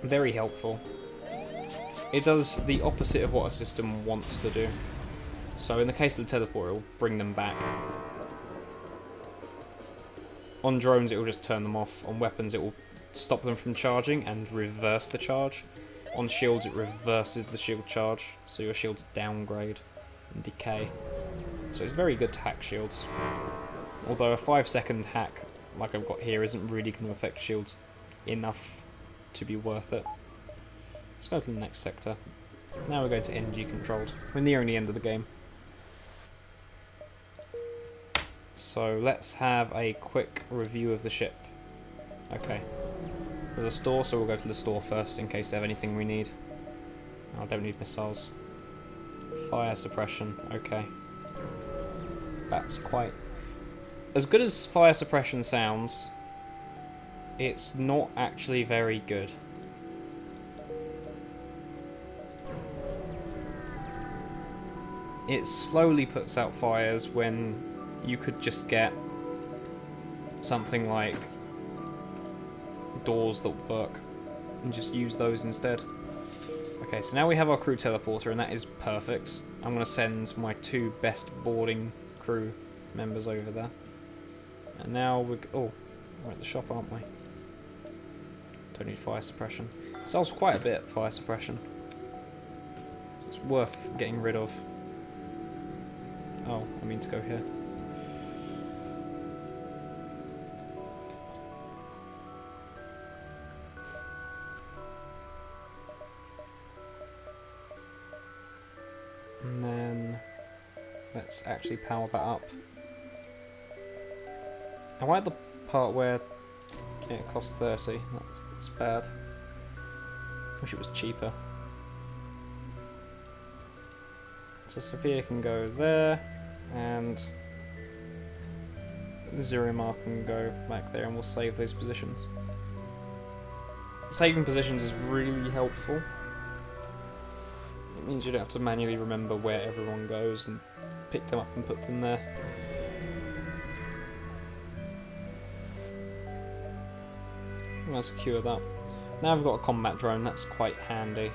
Very helpful. It does the opposite of what a system wants to do. So in the case of the teleport, it will bring them back. On drones, it will just turn them off. On weapons, it will stop them from charging and reverse the charge. On shields, it reverses the shield charge, so your shields downgrade and decay. So it's very good to hack shields. Although a 5-second hack, like I've got here, isn't really going to affect shields enough to be worth it. Let's go to the next sector. Now we're going to energy controlled. We're nearing the end of the game. So let's have a quick review of the ship. Okay. There's a store, so we'll go to the store first in case they have anything we need. I don't need missiles. Fire suppression, okay. That's quite... as good as fire suppression sounds, it's not actually very good. It slowly puts out fires when you could just get something like doors that work and just use those instead. Okay, so now we have our crew teleporter, and that is perfect. I'm going to send my 2 best boarding crew members over there. And now we're... oh, we're at the shop, aren't we? Don't need fire suppression. It sells quite a bit, fire suppression. It's worth getting rid of. Oh, I mean to go here. And then let's actually power that up. I like the part where it costs 30. That's bad. Wish it was cheaper. So Sophia can go there, and Zirima can go back there, and we'll save those positions. Saving positions is really helpful. It means you don't have to manually remember where everyone goes and pick them up and put them there. I'm going to secure that. Now I've got a combat drone, that's quite handy.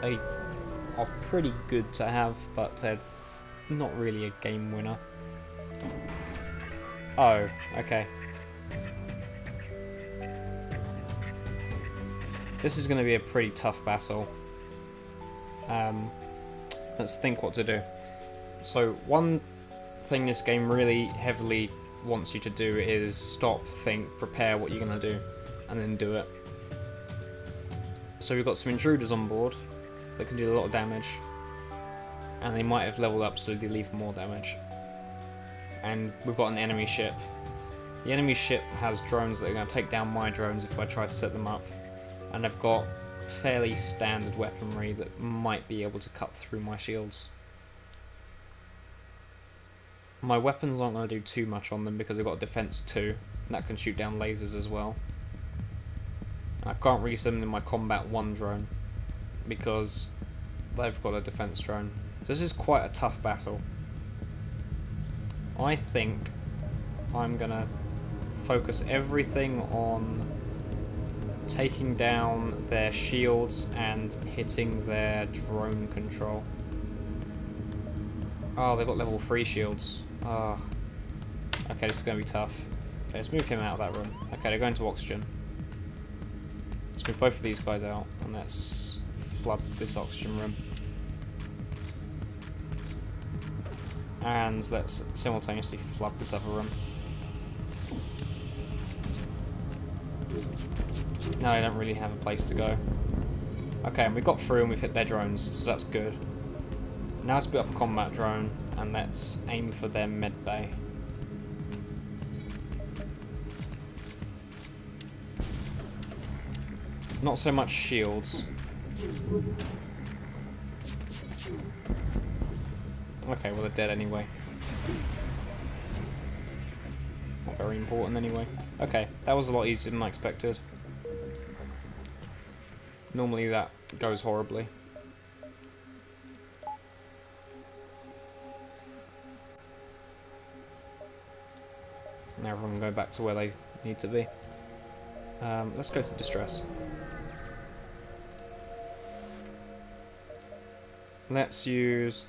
They are pretty good to have, but they're not really a game winner. Oh, okay. This is going to be a pretty tough battle. Let's think what to do. So one thing this game really heavily wants you to do is stop, think, prepare what you're going to do, and then do it. So we've got some intruders on board that can do a lot of damage, and they might have leveled up so they leave more damage. And we've got an enemy ship. The enemy ship has drones that are going to take down my drones if I try to set them up, and they've got fairly standard weaponry that might be able to cut through my shields. My weapons aren't going to do too much on them because they've got defense 2, and that can shoot down lasers as well. I can't really summon in my combat 1 drone because they've got a defense drone. So this is quite a tough battle. I think I'm gonna focus everything on taking down their shields and hitting their drone control. Oh, they've got level 3 shields. Ah. Okay, this is gonna be tough. Okay, let's move him out of that room. Okay, they're going to oxygen. Let's move both of these guys out, and let's flood this oxygen room. And let's simultaneously flood this other room. Now I don't really have a place to go. Okay, and we've got through and we've hit their drones, so that's good. Now let's put up a combat drone, and let's aim for their med bay. Not so much shields. Okay, well they're dead anyway. Not very important anyway. Okay, that was a lot easier than I expected. Normally that goes horribly. Now everyone can go back to where they need to be. Let's go to distress. Let's use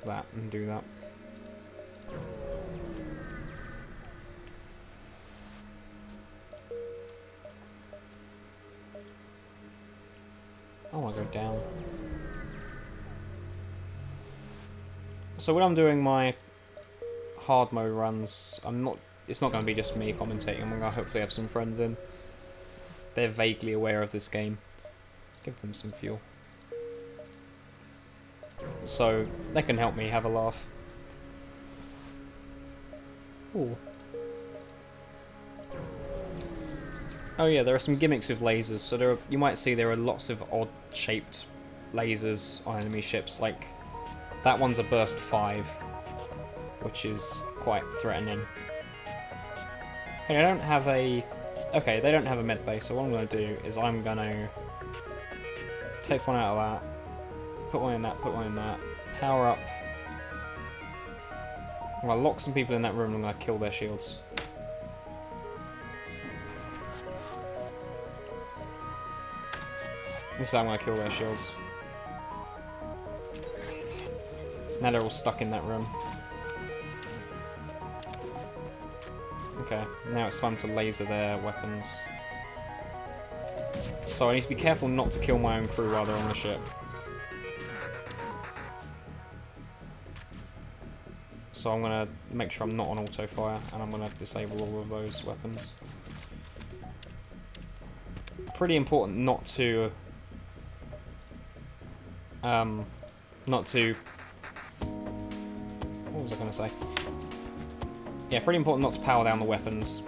that and do that. I want to go down. So when I'm doing my hard mode runs, it's not going to be just me commentating. I'm going to hopefully have some friends in. They're vaguely aware of this game. Give them some fuel. So they can help me have a laugh. Ooh. Oh yeah, there are some gimmicks with lasers. So you might see there are lots of odd-shaped lasers on enemy ships. Like that one's a burst 5, which is quite threatening. Hey, I don't have a... Okay, they don't have a med bay, so what I'm going to do is I'm going to take one out of that, put one in that, put one in that, power up I'm gonna lock some people in that room and I'm gonna kill their shields. This is how I'm gonna kill their shields. Now they're all stuck in that room. Okay, now it's time to laser their weapons. So I need to be careful not to kill my own crew while they're on the ship. So I'm going to make sure I'm not on auto fire, and I'm going to disable all of those weapons. Pretty important not to... What was I going to say? Yeah, pretty important not to power down the weapons.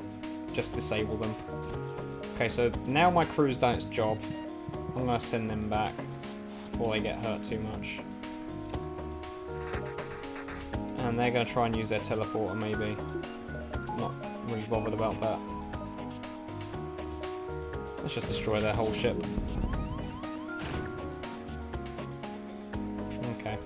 Just disable them. Okay, so now my crew's done its job. I'm going to send them back before they get hurt too much. And they're going to try and use their teleporter, maybe. Not really bothered about that. Let's just destroy their whole ship. Okay.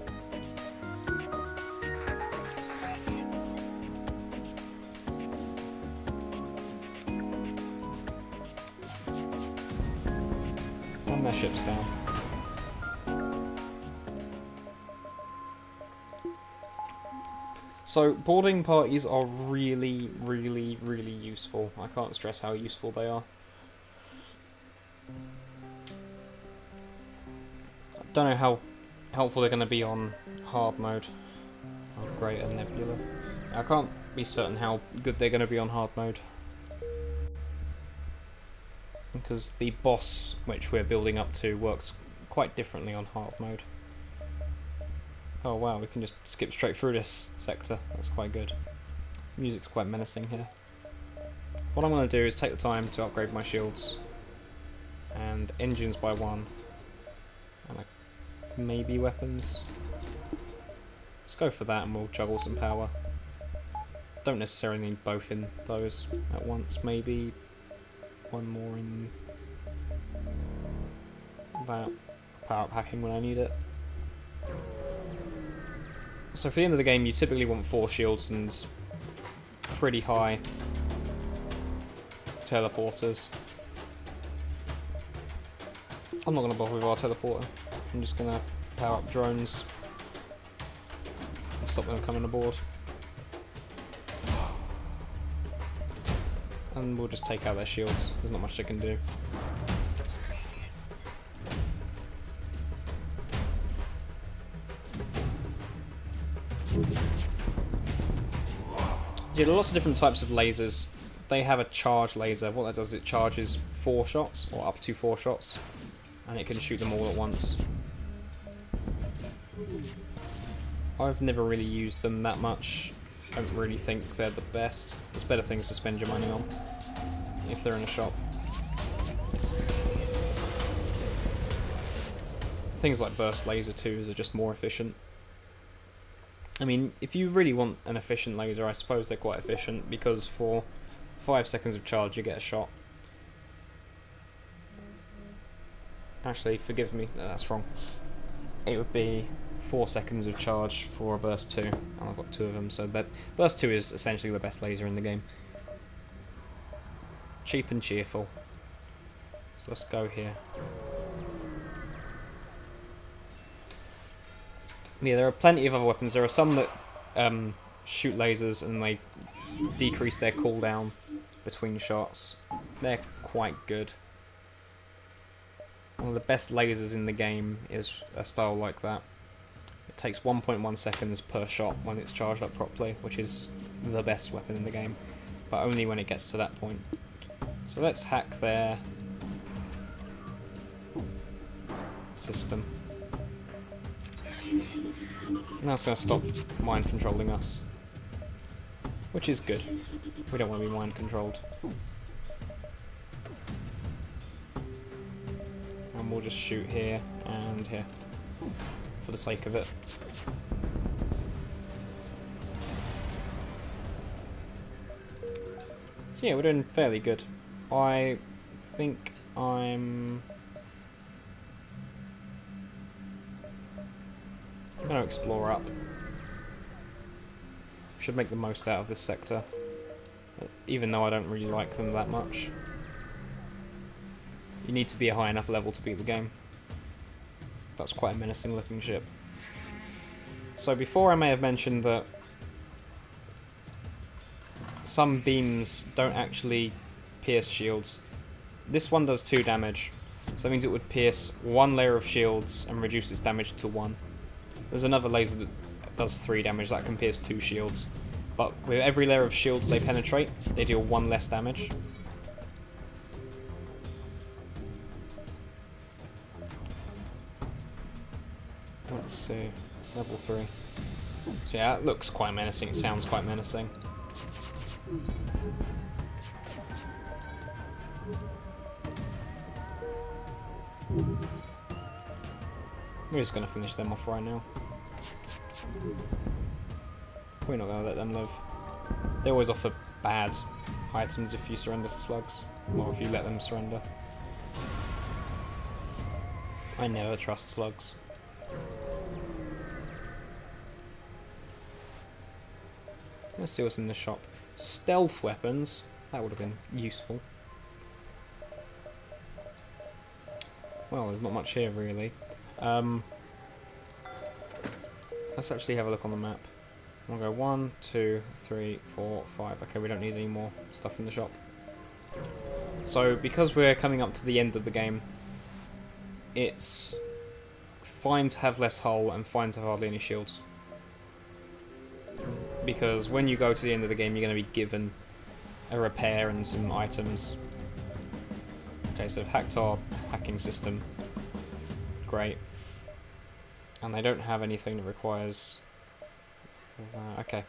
And their ship's down. So, boarding parties are really, really, really useful. I can't stress how useful they are. I don't know how helpful they're going to be on hard mode. Oh, great, a nebula. I can't be certain how good they're going to be on hard mode. Because the boss, which we're building up to, works quite differently on hard mode. Oh wow, we can just skip straight through this sector. That's quite good. Music's quite menacing here. What I'm going to do is take the time to upgrade my shields. And engines by one. And maybe weapons. Let's go for that and we'll juggle some power. Don't necessarily need both in those at once. Maybe one more in that. Power up hacking when I need it. So for the end of the game, you typically want 4 shields and pretty high teleporters. I'm not going to bother with our teleporter. I'm just going to power up drones and stop them coming aboard. And we'll just take out their shields. There's not much they can do. Yeah, there are lots of different types of lasers. They have a charge laser. What that does is it charges 4 shots, or up to 4 shots, and it can shoot them all at once. I've never really used them that much. I don't really think they're the best. There's better things to spend your money on if they're in a shop. Things like burst laser 2s are just more efficient. I mean, if you really want an efficient laser, I suppose they're quite efficient, because for 5 seconds of charge you get a shot. Actually, forgive me, no, that's wrong. It would be 4 seconds of charge for a burst 2, and I've got 2 of them, so that burst 2 is essentially the best laser in the game. Cheap and cheerful. So let's go here. Yeah, there are plenty of other weapons. There are some that shoot lasers and they decrease their cooldown between shots. They're quite good. One of the best lasers in the game is a style like that. It takes 1.1 seconds per shot when it's charged up properly, which is the best weapon in the game, but only when it gets to that point. So let's hack their system. Now it's going to stop mind controlling us, which is good. We don't want to be mind controlled. And we'll just shoot here and here for the sake of it. So yeah, we're doing fairly good. I think I'm going to explore up. Should make the most out of this sector, even though I don't really like them that much. You need to be a high enough level to beat the game. That's quite a menacing looking ship. So before I may have mentioned that some beams don't actually pierce shields. This one does 2 damage, so that means it would pierce 1 layer of shields and reduce its damage to 1. There's another laser that does 3 damage, that can pierce 2 shields. But with every layer of shields they penetrate, they deal 1 less damage. Let's see, level 3. So yeah, it looks quite menacing, it sounds quite menacing. We're just going to finish them off right now. We're not going to let them live. They always offer bad items if you surrender to slugs, or if you let them surrender. I never trust slugs. Let's see what's in the shop. Stealth weapons. That would have been useful. Well, there's not much here really. Let's actually have a look on the map. We'll go 1, 2, 3, 4, 5. Okay, we don't need any more stuff in the shop. So, because we're coming up to the end of the game, it's fine to have less hull and fine to have hardly any shields. Because when you go to the end of the game, you're going to be given a repair and some items. Okay, so I've hacked our hacking system. Great. And they don't have anything that requires... okay.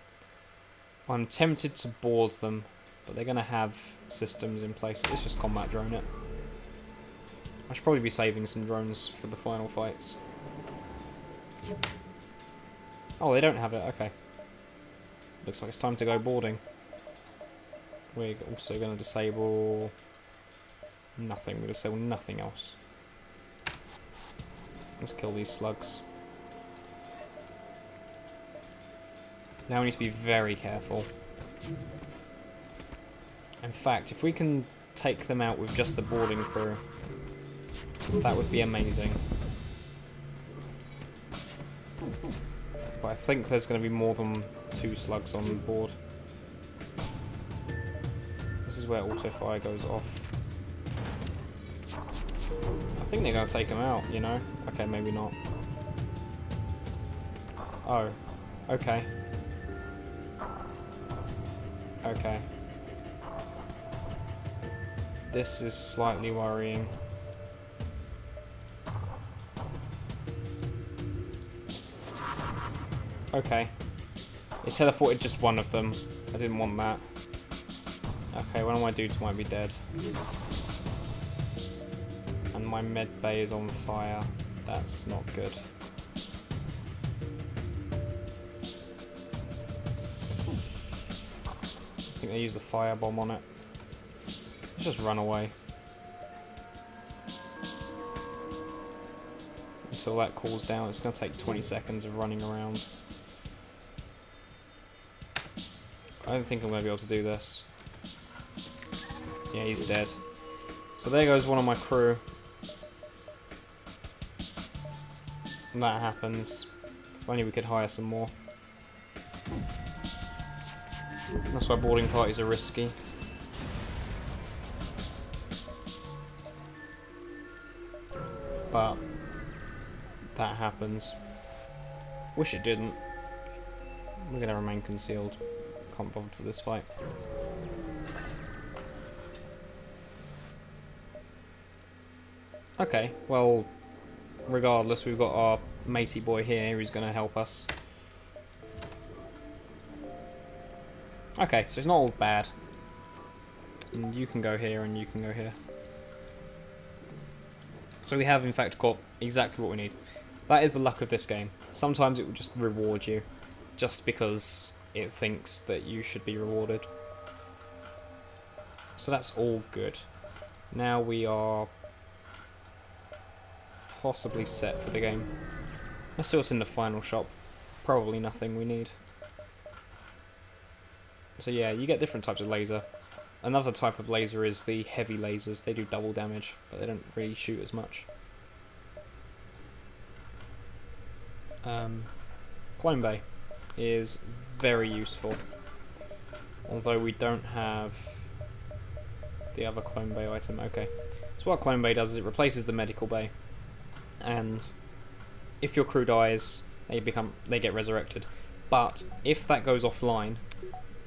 I'm tempted to board them, but they're going to have systems in place. Let's just combat drone it. I should probably be saving some drones for the final fights. Oh, they don't have it. Okay. Looks like it's time to go boarding. We're also going to disable... nothing. We'll disable nothing else. Let's kill these slugs. Now we need to be very careful. In fact, if we can take them out with just the boarding crew, that would be amazing. But I think there's going to be more than 2 slugs on board. This is where auto fire goes off. I think they're going to take them out, you know? Okay, maybe not. Oh, okay. Okay. This is slightly worrying. Okay. It teleported just one of them. I didn't want that. Okay, one of my dudes might be dead. And my med bay is on fire. That's not good. I think they used a firebomb on it. Let's just run away. Until that cools down. It's going to take 20 seconds of running around. I don't think I'm going to be able to do this. Yeah, he's dead. So there goes one of my crew. And that happens. If only we could hire some more. That's why boarding parties are risky. But that happens. Wish it didn't. We're going to remain concealed. Can't bother for this fight. Okay, well, regardless, we've got our matey boy here who's going to help us. Okay, so it's not all bad. And you can go here and you can go here. So we have in fact got exactly what we need. That is the luck of this game. Sometimes it will just reward you, just because it thinks that you should be rewarded. So that's all good. Now we are possibly set for the game. Let's see what's in the final shop. Probably nothing we need. So yeah, you get different types of laser. Another type of laser is the heavy lasers. They do double damage, but they don't really shoot as much. Clone Bay is very useful, although we don't have the other Clone Bay item. Okay, so what Clone Bay does is it replaces the medical bay, and if your crew dies, they get resurrected. But if that goes offline,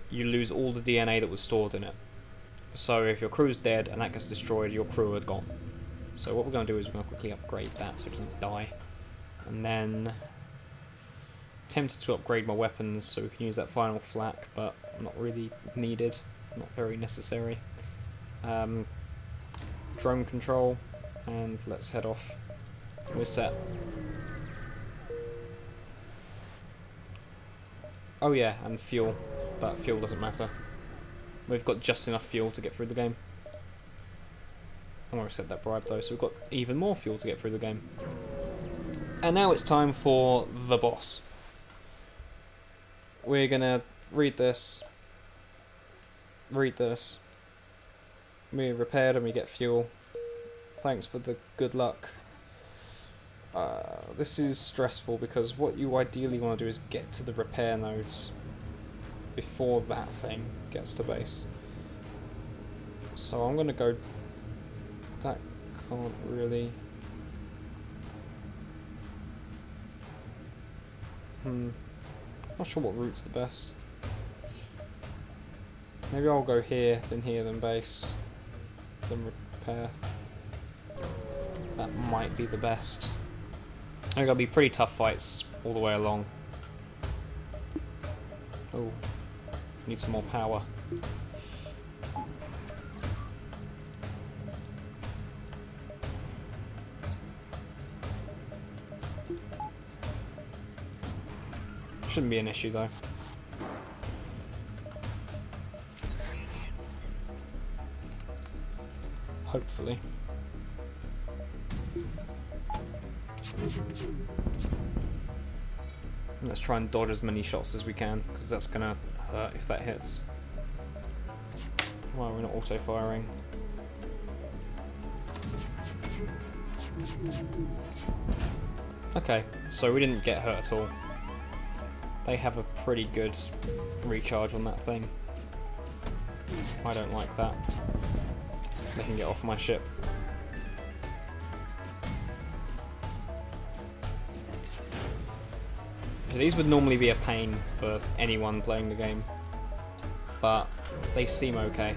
you lose all the DNA that was stored in it. So if your crew's dead and that gets destroyed, your crew are gone. So what we're going to do is we're going to quickly upgrade that so it doesn't die. And then tempted to upgrade my weapons so we can use that final flak, but not really needed, not very necessary. Drone control, and let's head off. We're set. Oh yeah, and fuel, but fuel doesn't matter. We've got just enough fuel to get through the game. I'm going to set that bribe though, so we've got even more fuel to get through the game. And now it's time for the boss. We're going to read this. We're repaired and we get fuel. Thanks for the good luck. This is stressful because what you ideally want to do is get to the repair nodes before that thing gets to base. So I'm going to go... That can't really... Not sure what route's the best. Maybe I'll go here, then base, then repair. That might be the best. I think it'll be pretty tough fights all the way along. Oh, need some more power. Shouldn't be an issue though. Hopefully. Let's try and dodge as many shots as we can, because that's gonna hurt if that hits. Why are we not auto-firing? Okay, so we didn't get hurt at all. They have a pretty good recharge on that thing. I don't like that. They can get off my ship. These would normally be a pain for anyone playing the game, but they seem okay.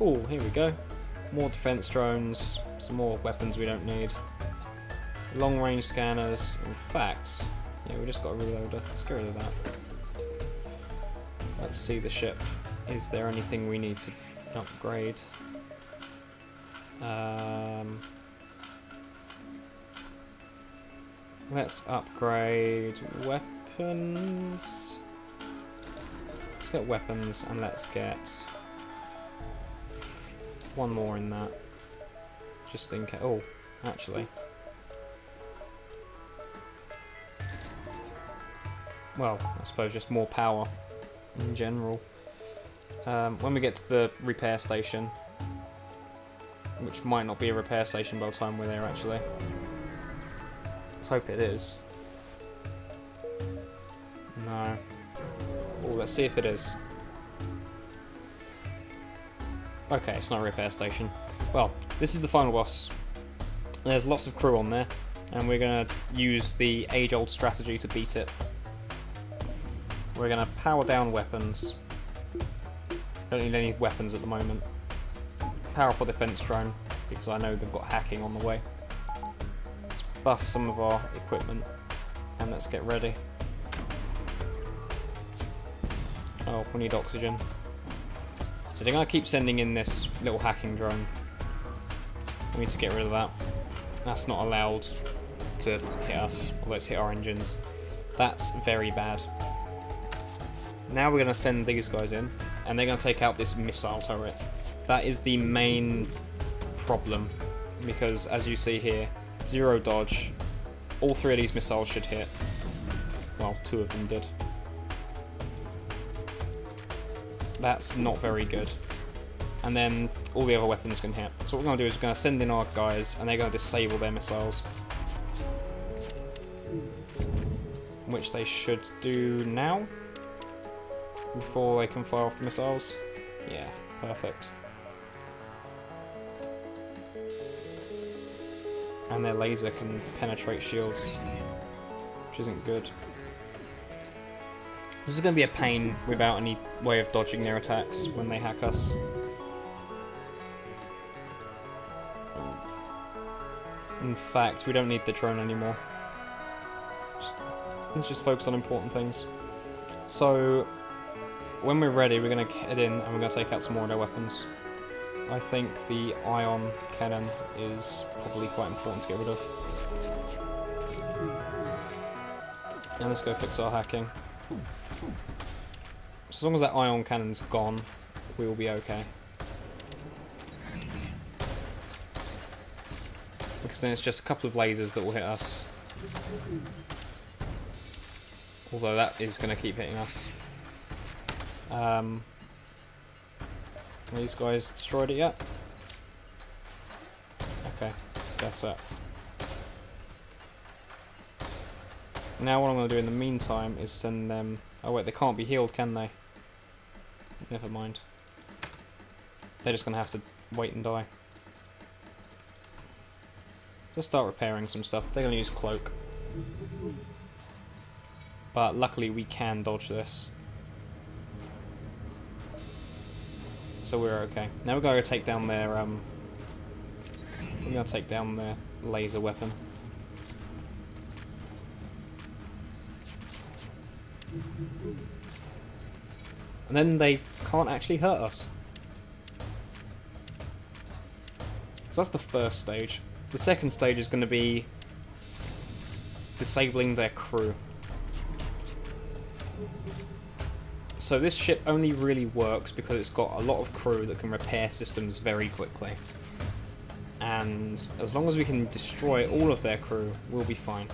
Oh, here we go. More defense drones, some more weapons we don't need. Long range scanners. In fact, yeah, we just got a reloader. Let's get rid of that. Let's see the ship. Is there anything we need to upgrade? Let's upgrade weapons. Let's get weapons and let's get one more in that. Just in case. Oh, actually. Well, I suppose just more power in general. When we get to the repair station, which might not be a repair station by the time we're there actually. Let's hope it is. No. Oh, let's see if it is. Okay, it's not a repair station. Well, this is the final boss. There's lots of crew on there, and we're going to use the age-old strategy to beat it. We're going to power down weapons. Don't need any weapons at the moment. Power up our defense drone, because I know they've got hacking on the way. Let's buff some of our equipment, and let's get ready. Oh, we need oxygen. So they're going to keep sending in this little hacking drone. We need to get rid of that. That's not allowed to hit us, although it's hit our engines. That's very bad. Now we're going to send these guys in, and they're going to take out this missile turret. That is the main problem, because as you see here, zero dodge. All three of these missiles should hit. Well, 2 of them did. That's not very good. And then all the other weapons can hit. So what we're going to do is we're going to send in our guys, and they're going to disable their missiles. Which they should do now. Before they can fire off the missiles. Yeah, perfect. And their laser can penetrate shields. Which isn't good. This is going to be a pain without any way of dodging their attacks when they hack us. In fact, we don't need the drone anymore. Let's just focus on important things. So, when we're ready, we're going to head in and we're going to take out some more of their weapons. I think the ion cannon is probably quite important to get rid of. And let's go fix our hacking. So as long as that ion cannon's gone, we will be okay. Because then it's just a couple of lasers that will hit us. Although that is going to keep hitting us. These guys destroyed it yet? Okay, that's that. Now what I'm going to do in the meantime is send them... Oh wait, they can't be healed, can they? Never mind. They're just going to have to wait and die. Just start repairing some stuff. They're going to use cloak. But luckily we can dodge this. So we're okay. Now we're going to take down their we're going to take down their laser weapon. And then they can't actually hurt us. So that's the first stage. The second stage is going to be disabling their crew. So this ship only really works because it's got a lot of crew that can repair systems very quickly. And as long as we can destroy all of their crew, we'll be fine.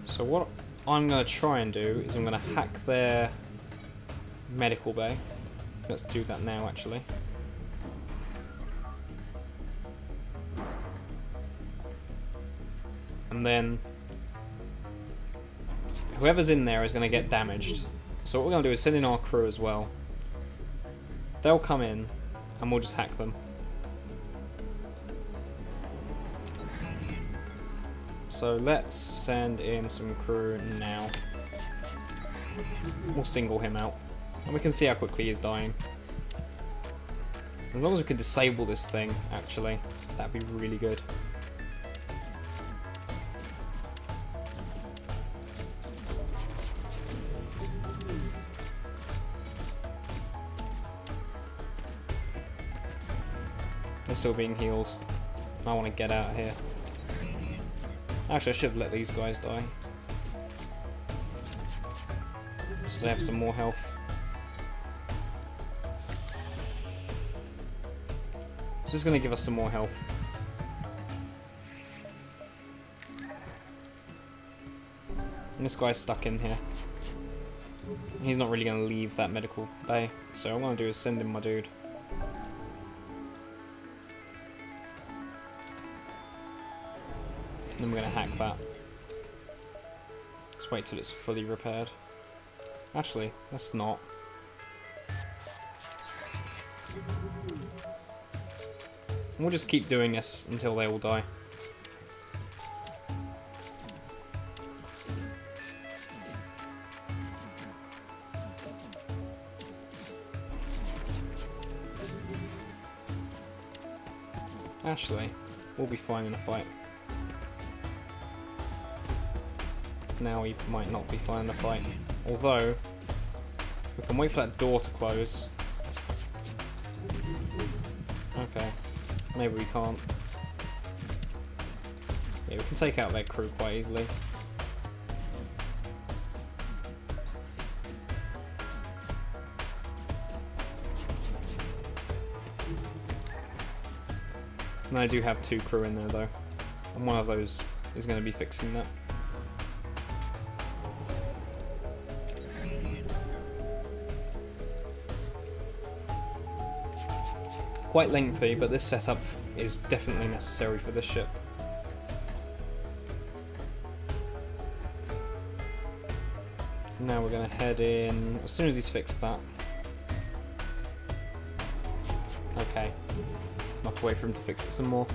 So what I'm going to try and do is I'm going to hack their medical bay. Let's do that now, actually. And then whoever's in there is going to get damaged. So what we're going to do is send in our crew as well. They'll come in and we'll just hack them. So let's send in some crew now. We'll single him out. And we can see how quickly he's dying. As long as we can disable this thing, actually, that'd be really good. They're still being healed. I want to get out of here. Actually, I should have let these guys die. Just so they have some more health. This is going to give us some more health. And this guy's stuck in here. He's not really going to leave that medical bay. So what I'm going to do is send in my dude. And then we're going to hack that. Let's wait till it's fully repaired. Actually, let's not. We'll just keep doing this until they all die. Actually, we'll be fine in a fight. Now he might not be fine in a fight. Although, we can wait for that door to close. Okay. Maybe we can't. Yeah, we can take out their crew quite easily. And I do have 2 crew in there though. And one of those is going to be fixing that. Quite lengthy, but this setup is definitely necessary for this ship. Now we're going to head in as soon as he's fixed that. Okay, I'll have to wait for him to fix it some more.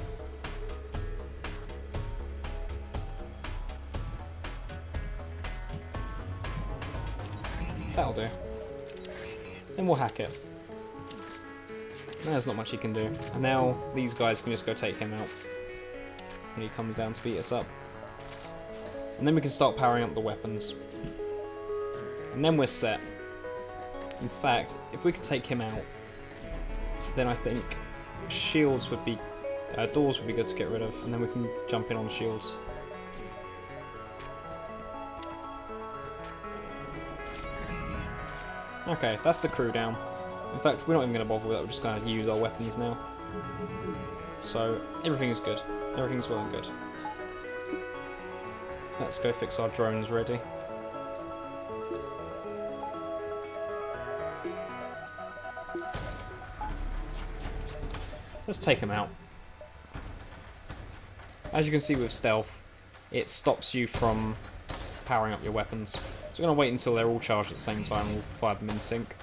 That'll do. Then we'll hack it. There's not much he can do. And now these guys can just go take him out when he comes down to beat us up. And then we can start powering up the weapons. And then we're set. In fact, if we could take him out, then I think shields would be... doors would be good to get rid of, and then we can jump in on shields. Okay, that's the crew down. In fact, we're not even going to bother with that, we're just going to use our weapons now. So, everything is good. Everything's well and good. Let's go fix our drones ready. Let's take them out. As you can see with stealth, it stops you from powering up your weapons. So we're going to wait until they're all charged at the same time and we'll fire them in sync.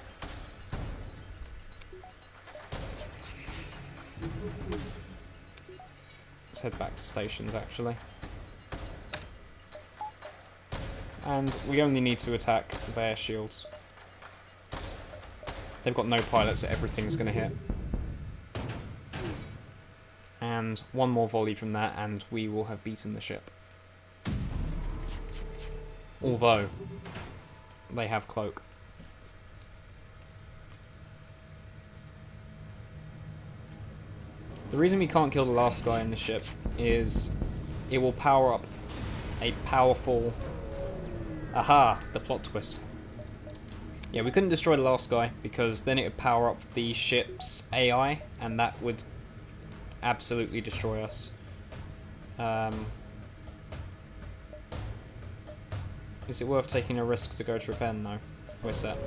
Let's head back to stations actually. And we only need to attack their shields. They've got no pilots, so everything's going to hit. And one more volley from that and we will have beaten the ship. Although, they have cloak. The reason we can't kill the last guy in the ship is it will power up a powerful... Aha! The plot twist. Yeah, we couldn't destroy the last guy because then it would power up the ship's AI and that would absolutely destroy us. Is it worth taking a risk to go to repair? No. We're set.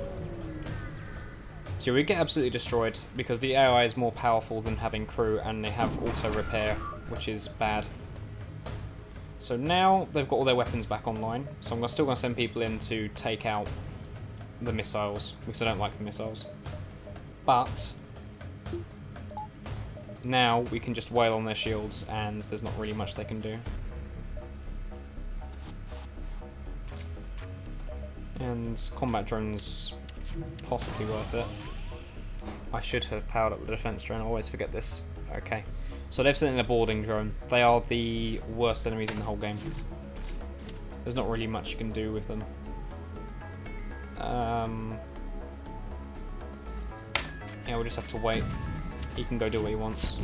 So we get absolutely destroyed because the AI is more powerful than having crew and they have auto repair, which is bad. So now they've got all their weapons back online, so I'm still going to send people in to take out the missiles, because I don't like the missiles. But now we can just wail on their shields and there's not really much they can do. And combat drones possibly worth it. I should have powered up the defense drone, I always forget this. Okay, so they've sent in a boarding drone. They are the worst enemies in the whole game. There's not really much you can do with them. Yeah, we'll just have to wait. He can go do what he wants.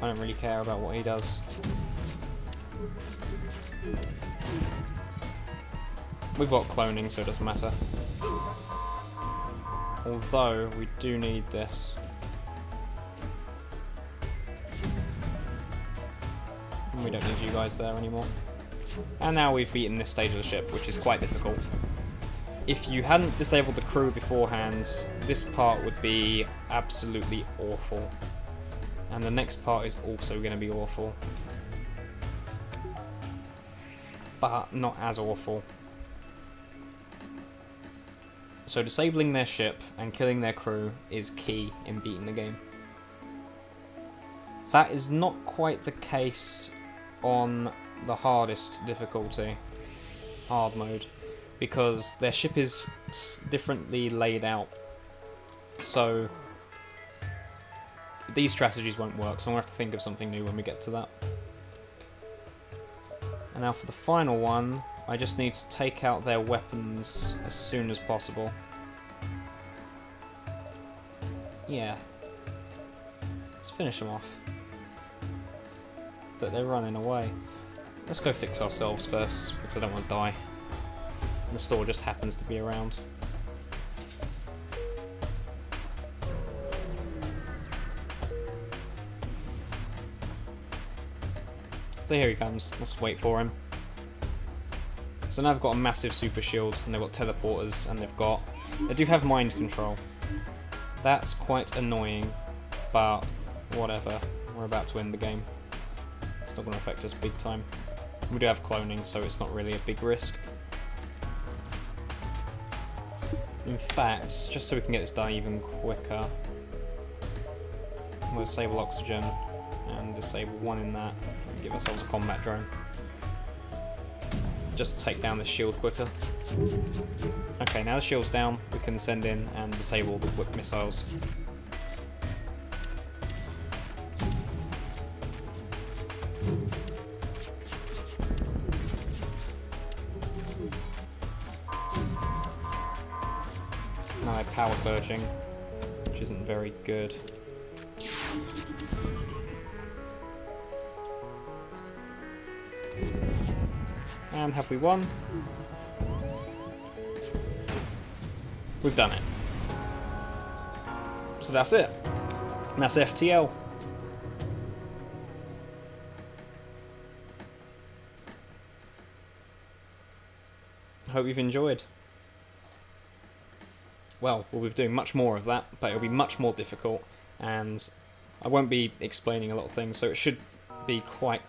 I don't really care about what he does. We've got cloning, so it doesn't matter. Although, we do need this. And we don't need you guys there anymore. And now we've beaten this stage of the ship, which is quite difficult. If you hadn't disabled the crew beforehand, this part would be absolutely awful. And the next part is also going to be awful. But not as awful. So disabling their ship and killing their crew is key in beating the game. That is not quite the case on the hardest difficulty, hard mode, because their ship is differently laid out. So these strategies won't work, so I'm going to have to think of something new when we get to that. And now for the final one, I just need to take out their weapons as soon as possible. Yeah. Let's finish them off. But they're running away. Let's go fix ourselves first, because I don't want to die. The store just happens to be around. So here he comes. Let's wait for him. So now they've got a massive super shield, and they've got teleporters, and they've got They do have mind control. That's quite annoying, but whatever. We're about to win the game. It's not going to affect us big time. We do have cloning, so it's not really a big risk. In fact, just so we can get this done even quicker, we'll disable oxygen and disable one in that and give ourselves a combat drone. Just to take down the shield quicker. Okay, now the shield's down, we can send in and disable the whip missiles. Now they're power surging, which isn't very good. And have we won? We've done it. So that's it. And that's FTL. I hope you've enjoyed. Well, we'll be doing much more of that, but it'll be much more difficult, and I won't be explaining a lot of things, so it should be quite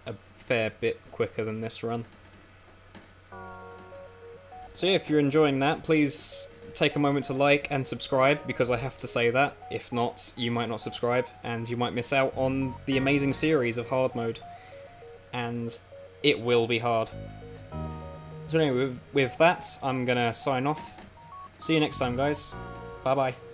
a fair bit quicker than this run. So yeah, if you're enjoying that, please take a moment to like and subscribe, because I have to say that. If not, you might not subscribe, and you might miss out on the amazing series of hard mode. And it will be hard. So anyway, with that, I'm gonna sign off. See you next time, guys. Bye-bye.